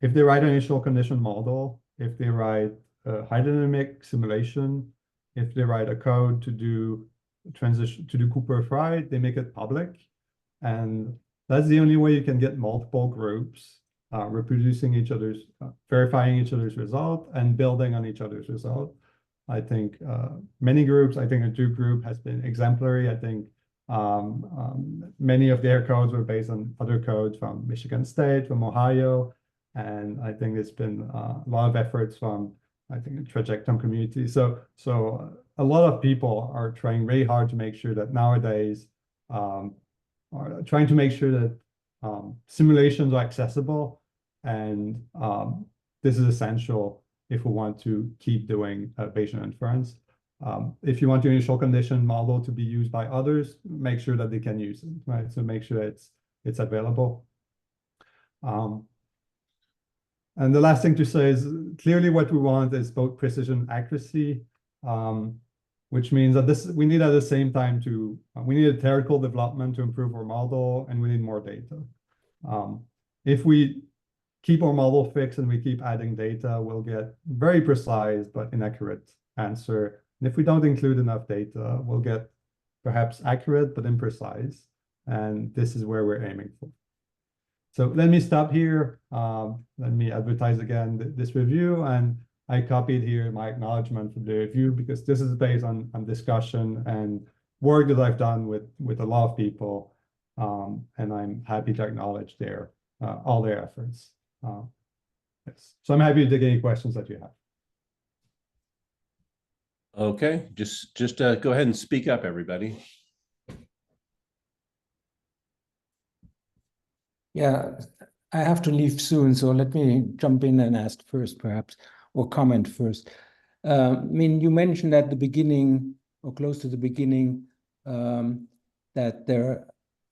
Speaker 3: if they write an initial condition model, if they write a hydrodynamic simulation, if they write a code to do transition, to do Cooper-Frye, they make it public. And that's the only way you can get multiple groups reproducing each other's, verifying each other's result and building on each other's result. I think many groups, I think a Duke group has been exemplary. I think many of their codes were based on other codes from Michigan State, from Ohio. And I think there's been a lot of efforts from, I think, the trajectum community. So a lot of people are trying really hard to make sure that nowadays, are trying to make sure that simulations are accessible. And this is essential if we want to keep doing Bayesian inference. If you want your initial condition model to be used by others, make sure that they can use it, right? So make sure it's available. And the last thing to say is clearly what we want is both precision and accuracy, which means that we need at the same time we need a theoretical development to improve our model, and we need more data. If we keep our model fixed and we keep adding data, we'll get very precise but inaccurate answer. And if we don't include enough data, we'll get perhaps accurate but imprecise. And this is where we're aiming for. So let me stop here. Let me advertise again this review. And I copied here my acknowledgement for the review because this is based on discussion and work that I've done with a lot of people. And I'm happy to acknowledge all their efforts. Yes. So I'm happy to take any questions that you have.
Speaker 1: Okay, just go ahead and speak up, everybody.
Speaker 5: Yeah, I have to leave soon, so let me jump in and ask first, perhaps, or comment first. I mean, you mentioned at the beginning, or close to the beginning, that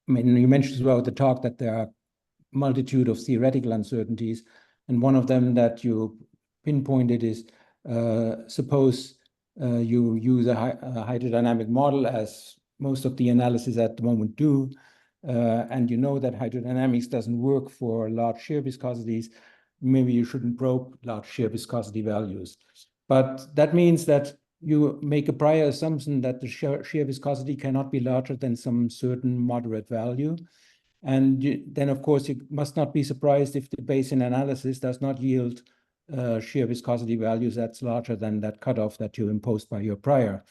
Speaker 5: you mentioned as well at the talk that there are multitude of theoretical uncertainties, and one of them that you pinpointed is suppose you use a hydrodynamic model, as most of the analysis at the moment do, and you know that hydrodynamics doesn't work for large shear viscosities. Maybe you shouldn't probe large shear viscosity values. But that means that you make a prior assumption that the shear viscosity cannot be larger than some certain moderate value. And then, of course, you must not be surprised if the Bayesian analysis does not yield shear viscosity values that's larger than that cutoff that you imposed by your prior.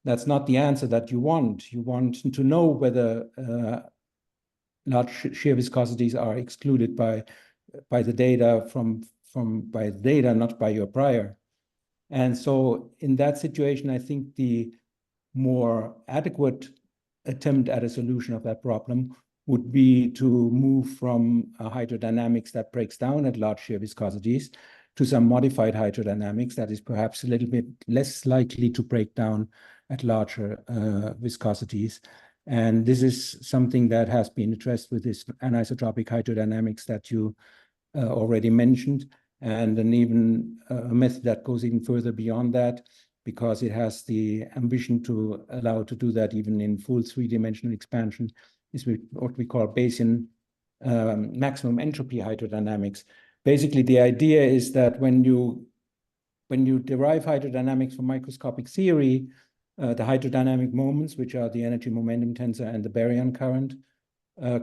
Speaker 5: That's not the answer that you want. You want to know whether large shear viscosities are excluded by the data by the data, not by your prior. And so in that situation, I think the more adequate attempt at a solution of that problem would be to move from a hydrodynamics that breaks down at large shear viscosities to some modified hydrodynamics that is perhaps a little bit less likely to break down at larger viscosities. And this is something that has been addressed with this anisotropic hydrodynamics that you already mentioned, and even a method that goes even further beyond that, because it has the ambition to allow to do that even in full three-dimensional expansion, is what we call Bayesian maximum entropy hydrodynamics. Basically, the idea is that when you derive hydrodynamics from microscopic theory, the hydrodynamic moments, which are the energy momentum tensor and the baryon current,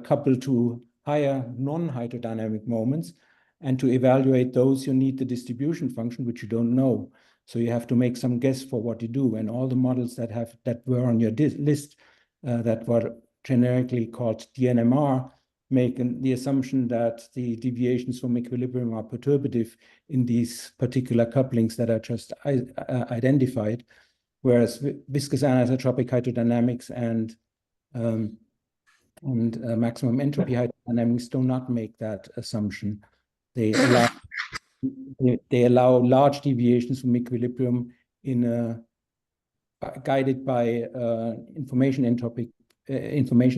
Speaker 5: coupled to higher non-hydrodynamic moments. And to evaluate those, you need the distribution function, which you don't know. So you have to make some guess for what you do. And all the models that were on your list that were generically called DNMR make the assumption that the deviations from equilibrium are perturbative in these particular couplings that are just identified, whereas viscous anisotropic hydrodynamics and maximum entropy hydrodynamics do not make that assumption. They allow large deviations from equilibrium guided by information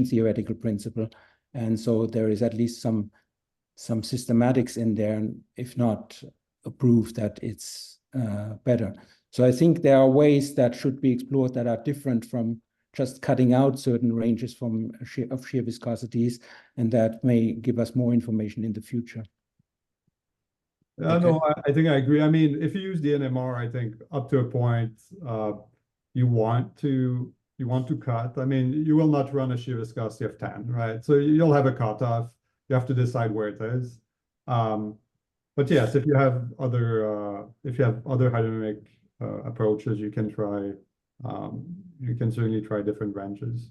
Speaker 5: theoretical principle. And so there is at least some systematics in there, if not a proof that it's better. So I think there are ways that should be explored that are different from just cutting out certain ranges of shear viscosities, and that may give us more information in the future.
Speaker 3: No, I think I agree. I mean, if you use the NMR, I think up to a point, you want to cut. I mean, you will not run a shear viscosity of 10, right? So you'll have a cutoff. You have to decide where it is. But yes, if you have other hydrodynamic approaches, you can try. You can certainly try different ranges.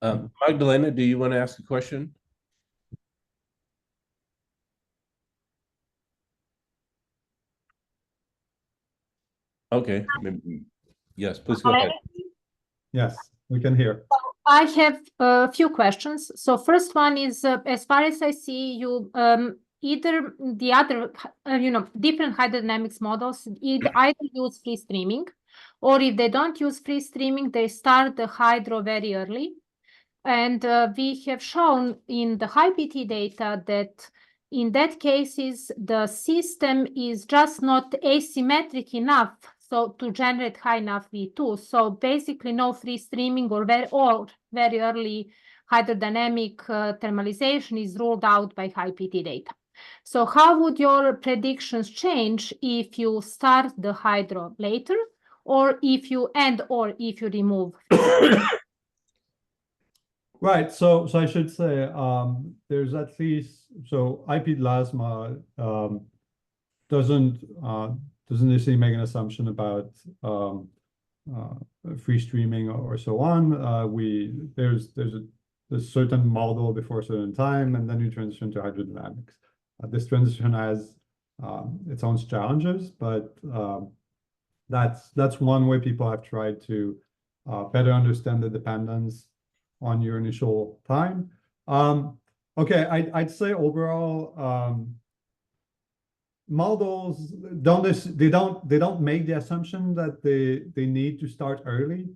Speaker 3: Yeah.
Speaker 1: Magdalena, do you want to ask a question? Okay. Yes, please go ahead.
Speaker 3: Yes, we can hear.
Speaker 6: I have a few questions. So first one is, as far as I see, you either the other, different hydrodynamics models either use free streaming, or if they don't use free streaming, they start the hydro very early. And we have shown in the high PT data that in that cases, the system is just not asymmetric enough to generate high enough V2. So basically no free streaming or very early hydrodynamic thermalization is ruled out by high PT data. So how would your predictions change if you start the hydro later, or if you remove?
Speaker 3: Right. So I should say there's at least IP plasma doesn't necessarily make an assumption about free streaming or so on. There's a certain model before a certain time, and then you transition to hydrodynamics. This transition has its own challenges, but that's one way people have tried to better understand the dependence on your initial time. Okay, I'd say overall models don't make the assumption that they need to start early.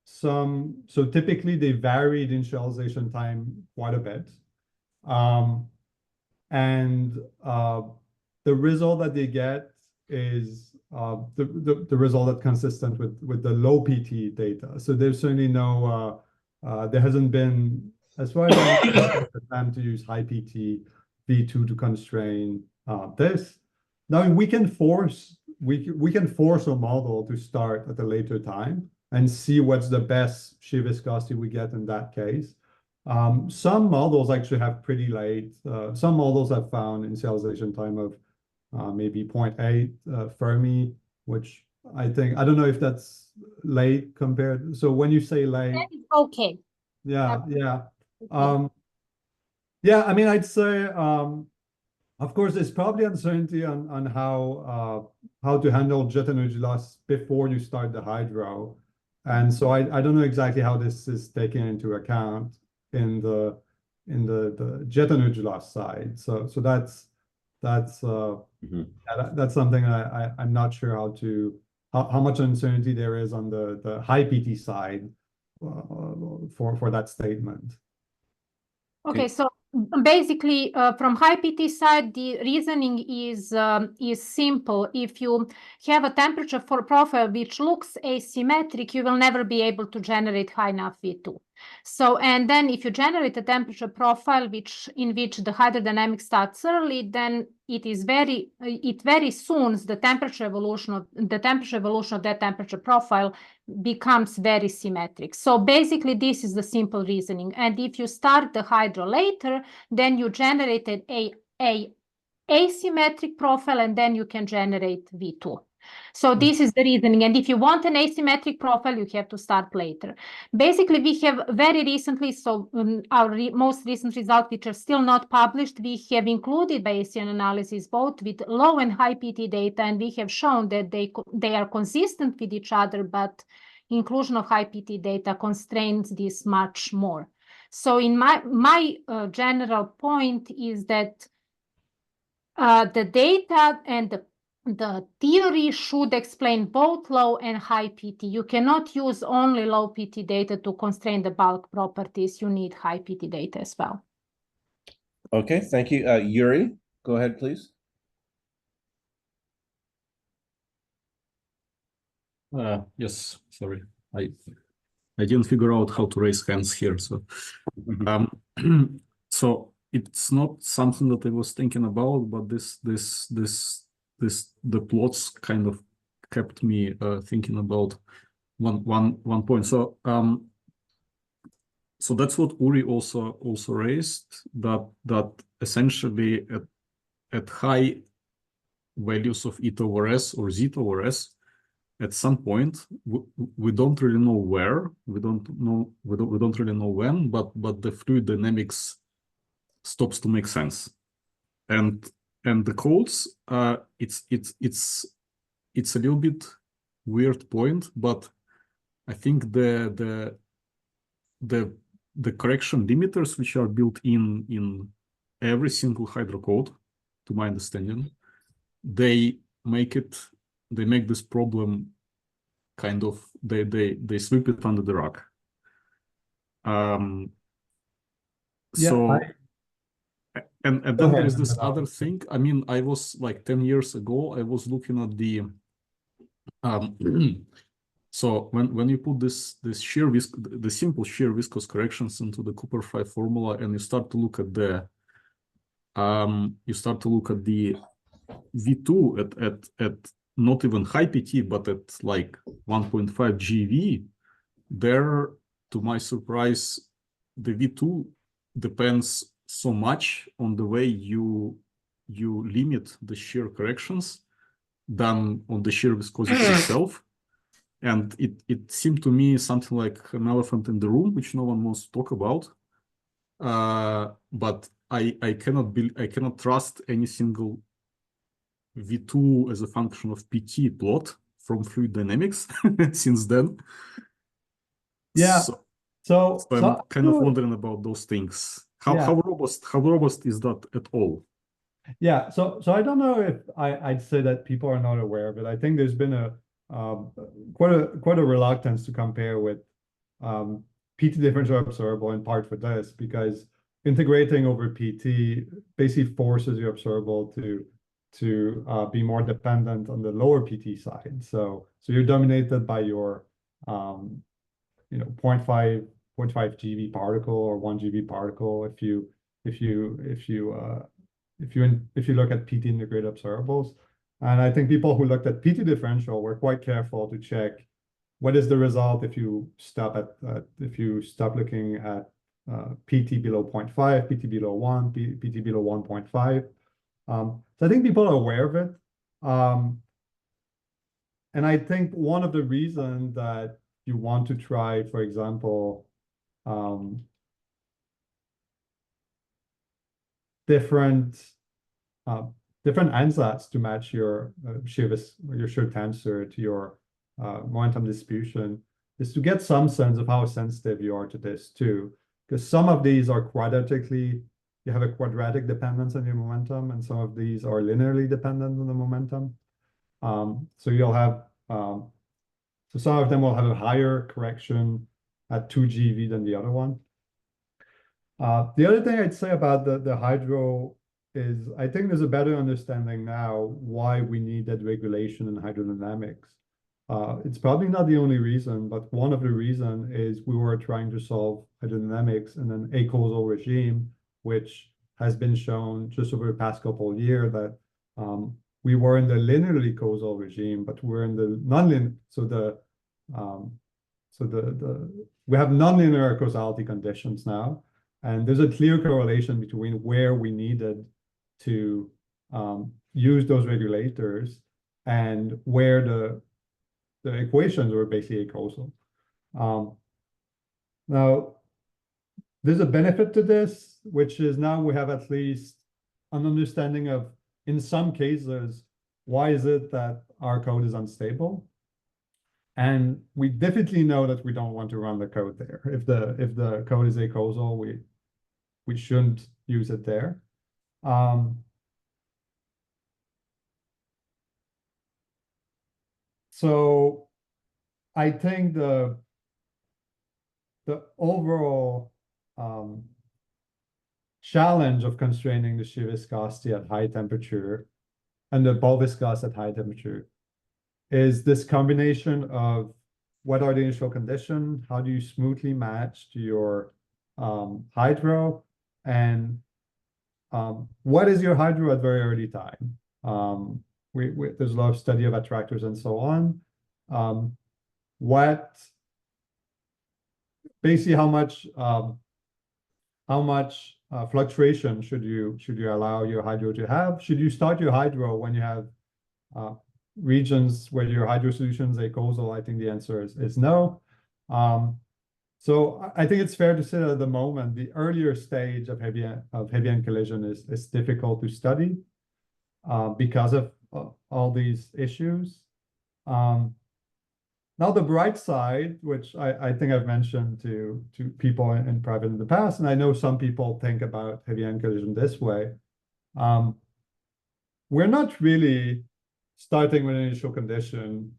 Speaker 3: So typically they vary the initialization time quite a bit. And the result that they get is the result that's consistent with the low PT data. So there's certainly no, there hasn't been, as far as I know, the plan to use high PT V2 to constrain this. Now we can force a model to start at a later time and see what's the best shear viscosity we get in that case. Some models actually have pretty late. Some models have found initialization time of maybe 0.8 Fermi, which I don't know if that's late compared. So when you say late,
Speaker 6: that is okay.
Speaker 3: Yeah. Yeah, I mean, I'd say, of course, there's probably uncertainty on how to handle jet energy loss before you start the hydro. And so I don't know exactly how this is taken into account in the jet energy loss side. So that's something I'm not sure how much uncertainty there is on the high PT side for that statement.
Speaker 6: Okay, so basically, from high PT side, the reasoning is simple. If you have a temperature profile which looks asymmetric, you will never be able to generate high enough V2. So, and then if you generate a temperature profile in which the hydrodynamics starts early, then it very soon the temperature evolution of that temperature profile becomes very symmetric. So basically, this is the simple reasoning. And if you start the hydro later, then you generated a asymmetric profile, and then you can generate V2. So this is the reasoning. And if you want an asymmetric profile, you have to start later. Basically, we have very recently, our most recent results, which are still not published, we have included Bayesian analysis both with low and high PT data, and we have shown that they are consistent with each other, but inclusion of high PT data constrains this much more. So in my general point is that the data and the theory should explain both low and high PT. You cannot use only low PT data to constrain the bulk properties. You need high PT data as well.
Speaker 1: Okay, thank you. Yuri, go ahead, please.
Speaker 7: Yes, sorry. I didn't figure out how to raise hands here. So, so it's not something that I was thinking about, but the plots kind of kept me thinking about one point. So so that's what Uri also raised, that essentially at high values of eta over s or zeta over s, at some point we don't really know where, we don't really know when, but the fluid dynamics stops to make sense, and the codes, it's a little bit weird point, but I think the correction limiters which are built in every single hydro code, to my understanding, they make this problem kind of, they sweep it under the rug. So and then there is this other thing. I mean, I was like 10 years ago, I was looking at the so when you put this shear the simple shear viscous corrections into the Cooper-5 formula, and you start to look at the V2 at not even high PT, but at like 1.5 GeV, there, to my surprise, the V2 depends so much on the way you limit the shear corrections than on the shear viscosity itself. And it seemed to me something like an elephant in the room, which no one wants to talk about. But I cannot trust any single V2 as a function of PT plot from fluid dynamics since then.
Speaker 3: Yeah. So
Speaker 7: I'm kind of wondering about those things. How robust is that at all?
Speaker 3: Yeah, so I don't know if I'd say that people are not aware of it. I think there's been quite a reluctance to compare with PT differential observable, in part for this, because integrating over PT basically forces your observable to be more dependent on the lower PT side. So you're dominated by your 0.5 GeV particle or 1 GeV particle if you look at PT integrated observables. And I think people who looked at PT differential were quite careful to check what is the result if you stop looking at PT below 0.5, PT below 1, PT below 1.5. So I think people are aware of it. And I think one of the reasons that you want to try, for example, different ansatz to match your shear tensor to your momentum distribution is to get some sense of how sensitive you are to this too. Because some of these are you have a quadratic dependence on your momentum, and some of these are linearly dependent on the momentum. So you'll have, so some of them will have a higher correction at 2 GeV than the other one. The other thing I'd say about the hydro is I think there's a better understanding now why we need that regulation in hydrodynamics. It's probably not the only reason, but one of the reasons is we were trying to solve hydrodynamics in an acausal regime, which has been shown just over the past couple of years that we were in the linearly causal regime, but we're in the nonlinear. We have nonlinear causality conditions now, and there's a clear correlation between where we needed to use those regulators and where the equations were basically causal. Now, there's a benefit to this, which is now we have at least an understanding of, in some cases, why is it that our code is unstable? And we definitely know that we don't want to run the code there. If the code is acausal, we shouldn't use it there. So I think the overall challenge of constraining the shear viscosity at high temperature and the ball viscosity at high temperature is this combination of what are the initial conditions, how do you smoothly match to your hydro, and what is your hydro at very early time? There's a lot of study of attractors and so on. Basically how much fluctuation should you allow your hydro to have? Should you start your hydro when you have regions where your hydro solution is acausal? I think the answer is no. So I think it's fair to say that at the moment, the earlier stage of heavy ion collision is difficult to study because of all these issues. Now the bright side, which I think I've mentioned to people in private in the past, and I know some people think about heavy ion collision this way. We're not really starting with an initial condition,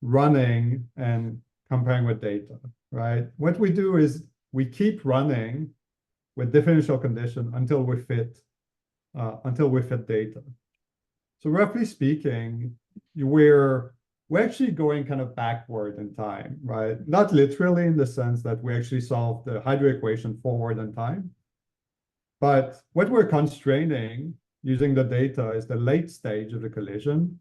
Speaker 3: running and comparing with data, right? What we do is we keep running with differential condition until we fit data. So roughly speaking, we're actually going kind of backward in time, right? Not literally in the sense that we actually solve the hydro equation forward in time, but what we're constraining using the data is the late stage of the collision.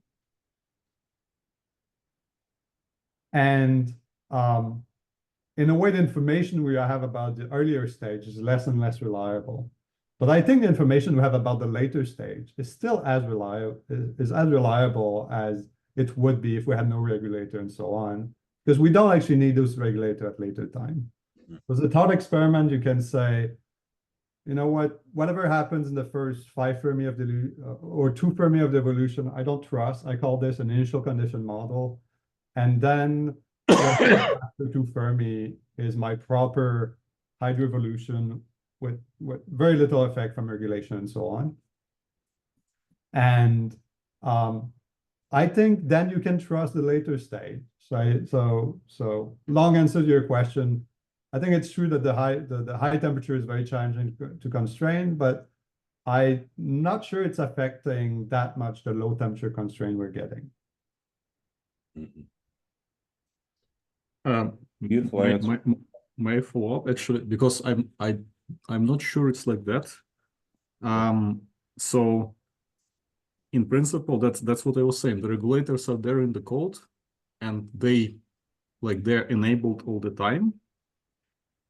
Speaker 3: And in a way, the information we have about the earlier stage is less and less reliable. But I think the information we have about the later stage is still as reliable as it would be if we had no regulator and so on, because we don't actually need this regulator at later time. So as a thought experiment, you can say, you know what, whatever happens in the first 5 Fermi of the or 2 Fermi of the evolution, I don't trust. I call this an initial condition model. And then after 2 Fermi is my proper hydro evolution with very little effect from regulation and so on. And I think then you can trust the later stage. So long answer to your question. I think it's true that the high temperature is very challenging to constrain, but I'm not sure it's affecting that much the low temperature constraint we're getting.
Speaker 1: Beautiful answer.
Speaker 7: My follow-up actually, because I'm not sure it's like that. So in principle, that's what I was saying. The regulators are there in the code, and they're enabled all the time.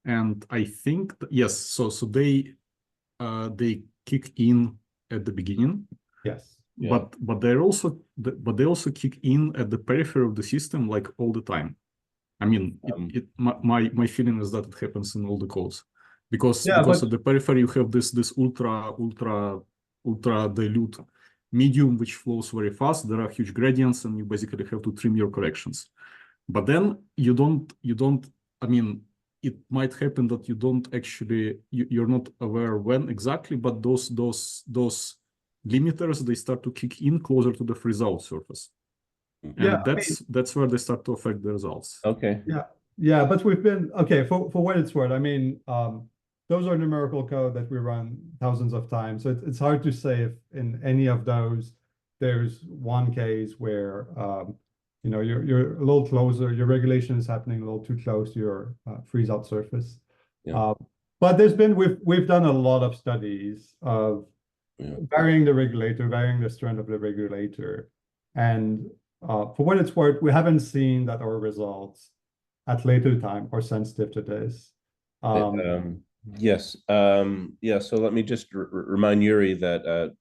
Speaker 7: And I think yes, so they kick in at the beginning.
Speaker 3: Yes.
Speaker 1: Yeah.
Speaker 7: But they also kick in at the periphery of the system like all the time. I mean, my feeling is that it happens in all the codes because at the periphery you have this ultra dilute medium which flows very fast. There are huge gradients, and you basically have to trim your corrections. But then you don't. I mean, it might happen that you don't actually you're not aware when exactly, but those limiters, they start to kick in closer to the freeze-out surface. And that's where they start to affect the results.
Speaker 1: Okay.
Speaker 3: Yeah, but we've been okay for what it's worth. I mean, those are numerical code that we run thousands of times. So it's hard to say if in any of those there's one case where you're a little closer, your regulation is happening a little too close to your freeze-out surface.
Speaker 1: Yeah.
Speaker 3: But we've done a lot of studies of varying the regulator, varying the strength of the regulator, and for what it's worth, we haven't seen that our results at later time are sensitive to this.
Speaker 1: Yes. Yeah. So let me just remind Yuri that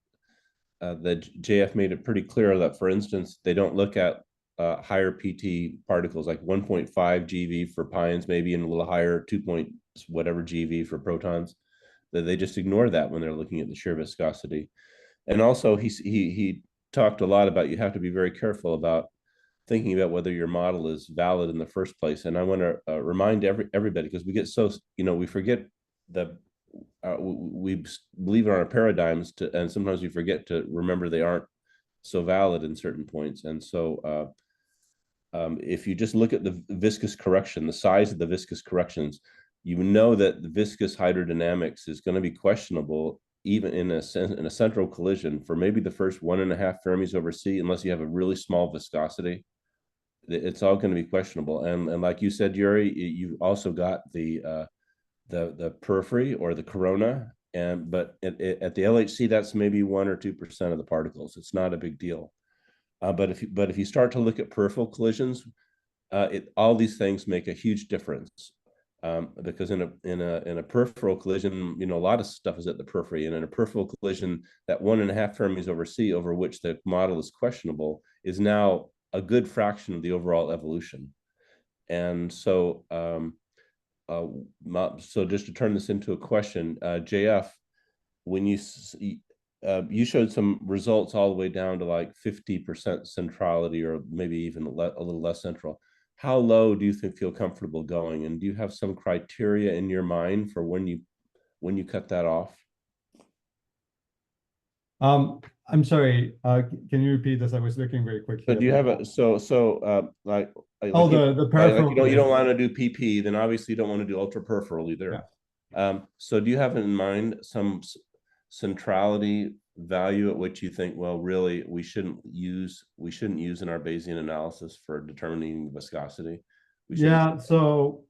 Speaker 1: JF made it pretty clear that, for instance, they don't look at higher PT particles like 1.5 GeV for pions, maybe, and a little higher 2 whatever GeV for protons. That they just ignore that when they're looking at the shear viscosity. And also, he talked a lot about you have to be very careful about thinking about whether your model is valid in the first place. And I want to remind everybody, because we get so, we forget that we believe in our paradigms, and sometimes we forget to remember they aren't so valid in certain points. And so if you just look at the viscous correction, the size of the viscous corrections, you know that the viscous hydrodynamics is going to be questionable even in a central collision for maybe the first 1.5 Fermis over C, unless you have a really small viscosity. It's all going to be questionable. And like you said, Yuri, you've also got the periphery or the corona but at the LHC, that's maybe 1 or 2% of the particles. It's not a big deal. But if you start to look at peripheral collisions, all these things make a huge difference. Because in a peripheral collision, a lot of stuff is at the periphery, and in a peripheral collision, that 1.5 Fermis over C, over which the model is questionable, is now a good fraction of the overall evolution. And so, so just to turn this into a question, JF, when you showed some results all the way down to like 50% centrality, or maybe even a little less central. How low do you feel comfortable going? And do you have some criteria in your mind for when you cut that off?
Speaker 3: I'm sorry, can you repeat this? I was looking very quickly.
Speaker 1: So do you have a like
Speaker 3: the peripheral?
Speaker 1: Like you don't want to do PP, then obviously you don't want to do ultra peripheral either. Yeah. So do you have in mind some centrality value at which you think, well, really we shouldn't use in our Bayesian analysis for determining viscosity?
Speaker 3: Yeah, so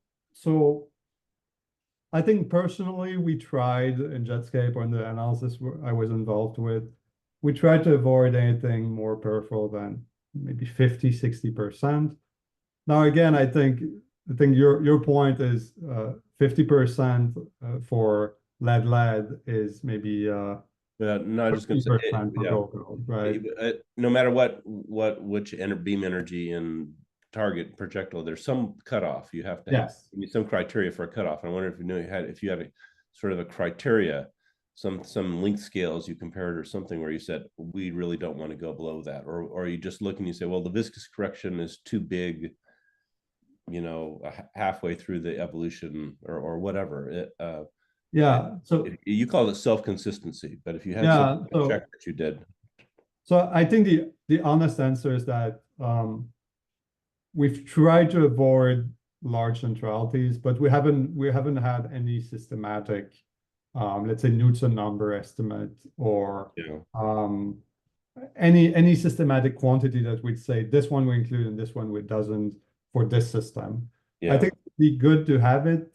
Speaker 3: I think personally we tried in Jetscape, or in the analysis I was involved with, we tried to avoid anything more peripheral than maybe 50-60%. Now again, I think your point is 50% for lead is maybe
Speaker 1: no, I was just going to say,
Speaker 3: right?
Speaker 1: No matter which beam energy and target projectile, there's some cutoff. You have to have some criteria for a cutoff. And I wonder if you had a sort of a criteria, some length scales you compared, or something where you said we really don't want to go below that, or you just look and you say, well, the viscous correction is too big, halfway through the evolution, or whatever.
Speaker 3: Yeah, so
Speaker 1: you call it self-consistency, but if you had something to check that you did.
Speaker 3: So I think the honest answer is that we've tried to avoid large centralities, but we haven't had any systematic, let's say, Knudsen number estimate, or any systematic quantity that we'd say this one we include and this one we doesn't for this system. I think it'd be good to have it.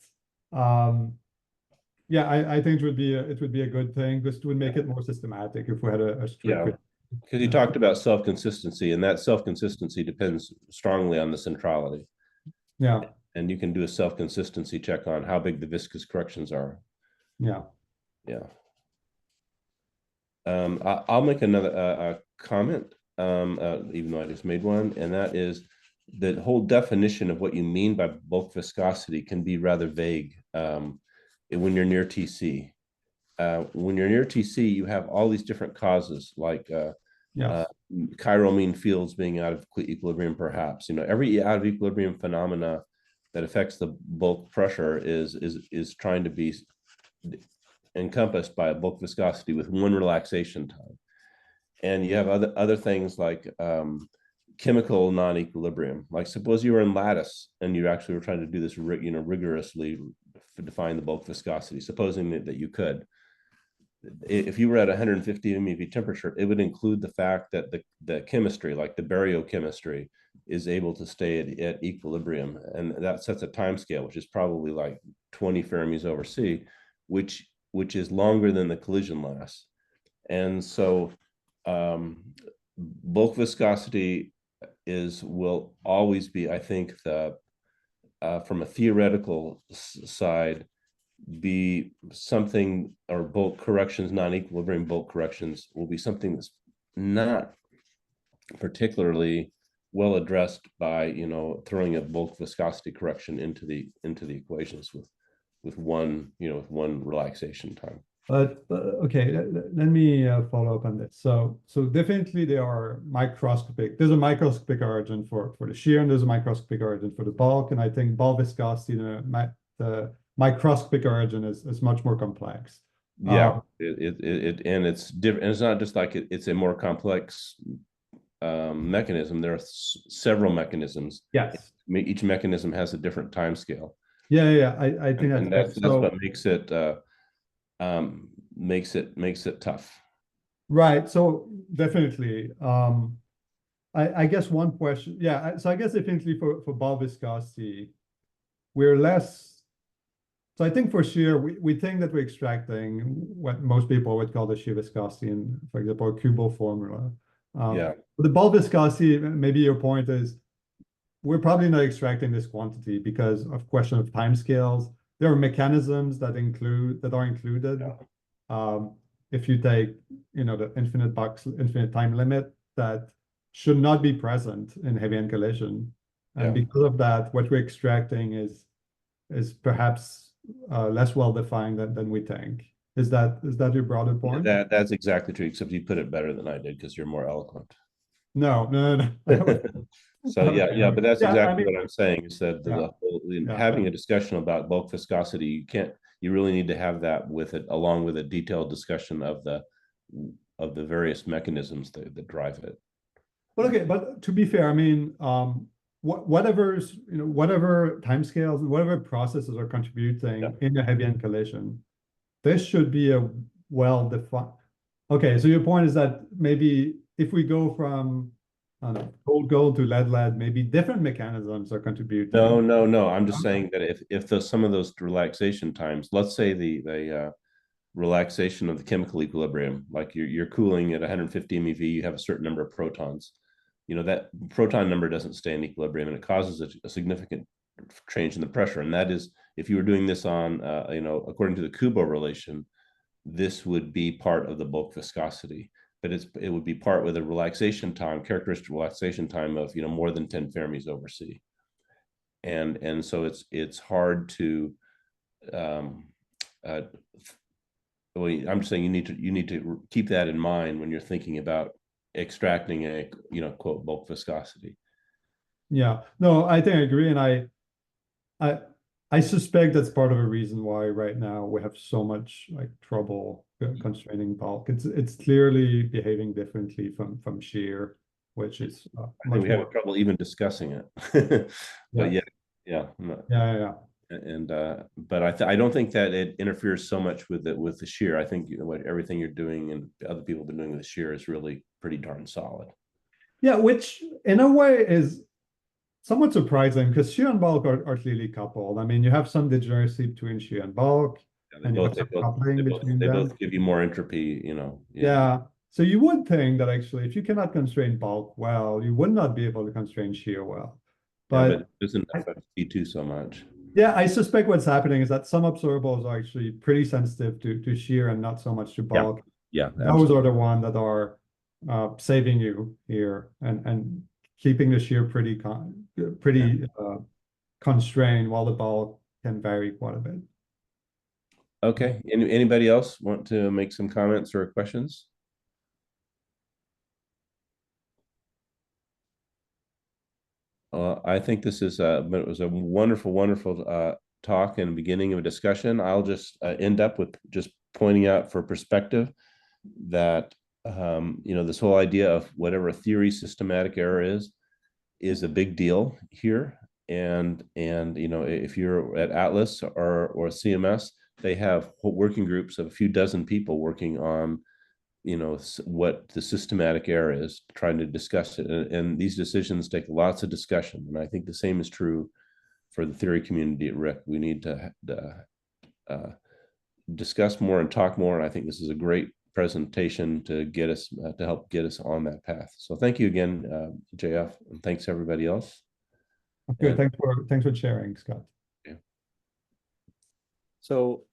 Speaker 3: I think it would be a good thing, because it would make it more systematic if we had a strict.
Speaker 1: Because you talked about self-consistency, and that self-consistency depends strongly on the centrality.
Speaker 3: Yeah.
Speaker 1: And you can do a self-consistency check on how big the viscous corrections are.
Speaker 3: Yeah.
Speaker 1: Yeah. I'll make another comment, even though I just made one, and that is the whole definition of what you mean by bulk viscosity can be rather vague when you're near TC. When you're near TC, you have all these different causes, like chiral mean fields being out of equilibrium, perhaps. Every out of equilibrium phenomena that affects the bulk pressure is trying to be encompassed by a bulk viscosity with one relaxation time. And you have other things like chemical non-equilibrium. Like suppose you were in lattice and you actually were trying to do this rigorously define the bulk viscosity, supposing that you could. If you were at 150 MeV temperature, it would include the fact that the chemistry, like the baryochemistry, is able to stay at equilibrium, and that sets a time scale which is probably like 20 Fermis over C, which is longer than the collision lasts. And so bulk viscosity will always be, I think, from a theoretical side, be something, or bulk corrections, non-equilibrium bulk corrections, will be something that's not particularly well addressed by throwing a bulk viscosity correction into the equations with one relaxation time.
Speaker 3: Okay, let me follow up on this. So definitely there are microscopic. There's a microscopic origin for the shear, and there's a microscopic origin for the bulk. And I think bulk viscosity, the microscopic origin is much more complex.
Speaker 1: Yeah, and it's different. And it's not just like it's a more complex mechanism. There are several mechanisms.
Speaker 3: Yes.
Speaker 1: Each mechanism has a different time scale.
Speaker 3: Yeah. I think
Speaker 1: that's what makes it tough.
Speaker 3: Right. So definitely. I guess one question. Yeah. So I guess definitely for bulk viscosity, we're less So I think for shear, we think that we're extracting what most people would call the shear viscosity in, for example, a Kubo formula.
Speaker 1: Yeah.
Speaker 3: The bulk viscosity, maybe your point is, we're probably not extracting this quantity because of question of timescales. There are mechanisms that are included. If you take, the infinite time limit, that should not be present in heavy-end collision. And because of that, what we're extracting is perhaps less well-defined than we think. Is that your broader point?
Speaker 1: That's exactly true, except you put it better than I did because you're more eloquent.
Speaker 3: No.
Speaker 1: So yeah, but that's exactly what I'm saying, is that having a discussion about bulk viscosity, you really need to have that with it, along with a detailed discussion of the various mechanisms that drive it.
Speaker 3: Well, okay, but to be fair, I mean, whatever timescales, whatever processes are contributing in a heavy-end collision, this should be a well-defined. Okay, so your point is that maybe if we go from gold to lead, maybe different mechanisms are contributing.
Speaker 1: No. I'm just saying that if some of those relaxation times, let's say the relaxation of the chemical equilibrium, like you're cooling at 150 MeV, you have a certain number of protons. That proton number doesn't stay in equilibrium, and it causes a significant change in the pressure. And that is, if you were doing this on, according to the Kubo relation, this would be part of the bulk viscosity. But it would be part with a relaxation time, characteristic relaxation time of more than 10 Fermis over C, and so it's hard to. I'm just saying you need to keep that in mind when you're thinking about extracting a quote bulk viscosity.
Speaker 3: Yeah, no, I think I agree, and I suspect that's part of a reason why right now we have so much trouble constraining bulk. It's clearly behaving differently from shear, which is
Speaker 1: I think we have trouble even discussing it. But yeah. And but I don't think that it interferes so much with the shear. I think everything you're doing and other people have been doing with the shear is really pretty darn solid.
Speaker 3: Yeah, which in a way is somewhat surprising because shear and bulk are clearly coupled. I mean, you have some degeneracy between shear and bulk, and you have some coupling between them.
Speaker 1: They both give you more entropy,
Speaker 3: Yeah. So you would think that actually, if you cannot constrain bulk well, you would not be able to constrain shear well.
Speaker 1: But it doesn't affect P2 so much.
Speaker 3: Yeah, I suspect what's happening is that some observables are actually pretty sensitive to shear and not so much to bulk.
Speaker 1: Yeah.
Speaker 3: Those are the ones that are saving you here and keeping the shear pretty constrained, while the bulk can vary quite a bit.
Speaker 1: Okay. Anybody else want to make some comments or questions? I think this is it was a wonderful talk and beginning of a discussion. I'll just end up with just pointing out for perspective that this whole idea of whatever a theory systematic error is a big deal here. And if you're at Atlas or CMS, they have working groups of a few dozen people working on what the systematic error is, trying to discuss it, and these decisions take lots of discussion. And I think the same is true for the theory community at RIC. We need to discuss more and talk more, and I think this is a great presentation to help get us on that path. So thank you again, JF, and thanks everybody else.
Speaker 3: Okay, thanks for sharing, Scott.
Speaker 1: Yeah.
Speaker 2: So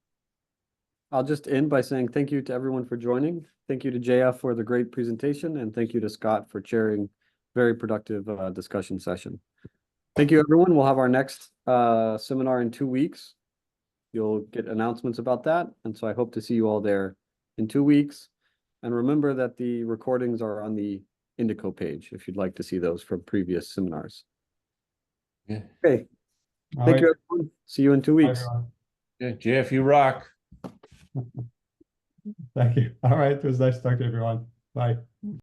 Speaker 2: I'll just end by saying thank you to everyone for joining. Thank you to JF for the great presentation, and thank you to Scott for chairing very productive discussion session. Thank you, everyone. We'll have our next seminar in 2 weeks. You'll get announcements about that, and so I hope to see you all there in 2 weeks. And remember that the recordings are on the Indico page if you'd like to see those from previous seminars.
Speaker 1: Yeah.
Speaker 2: Okay. Thank you, everyone. See you in 2 weeks.
Speaker 1: Yeah, JF, you rock.
Speaker 3: Thank you. All right. It was nice to talk to everyone. Bye.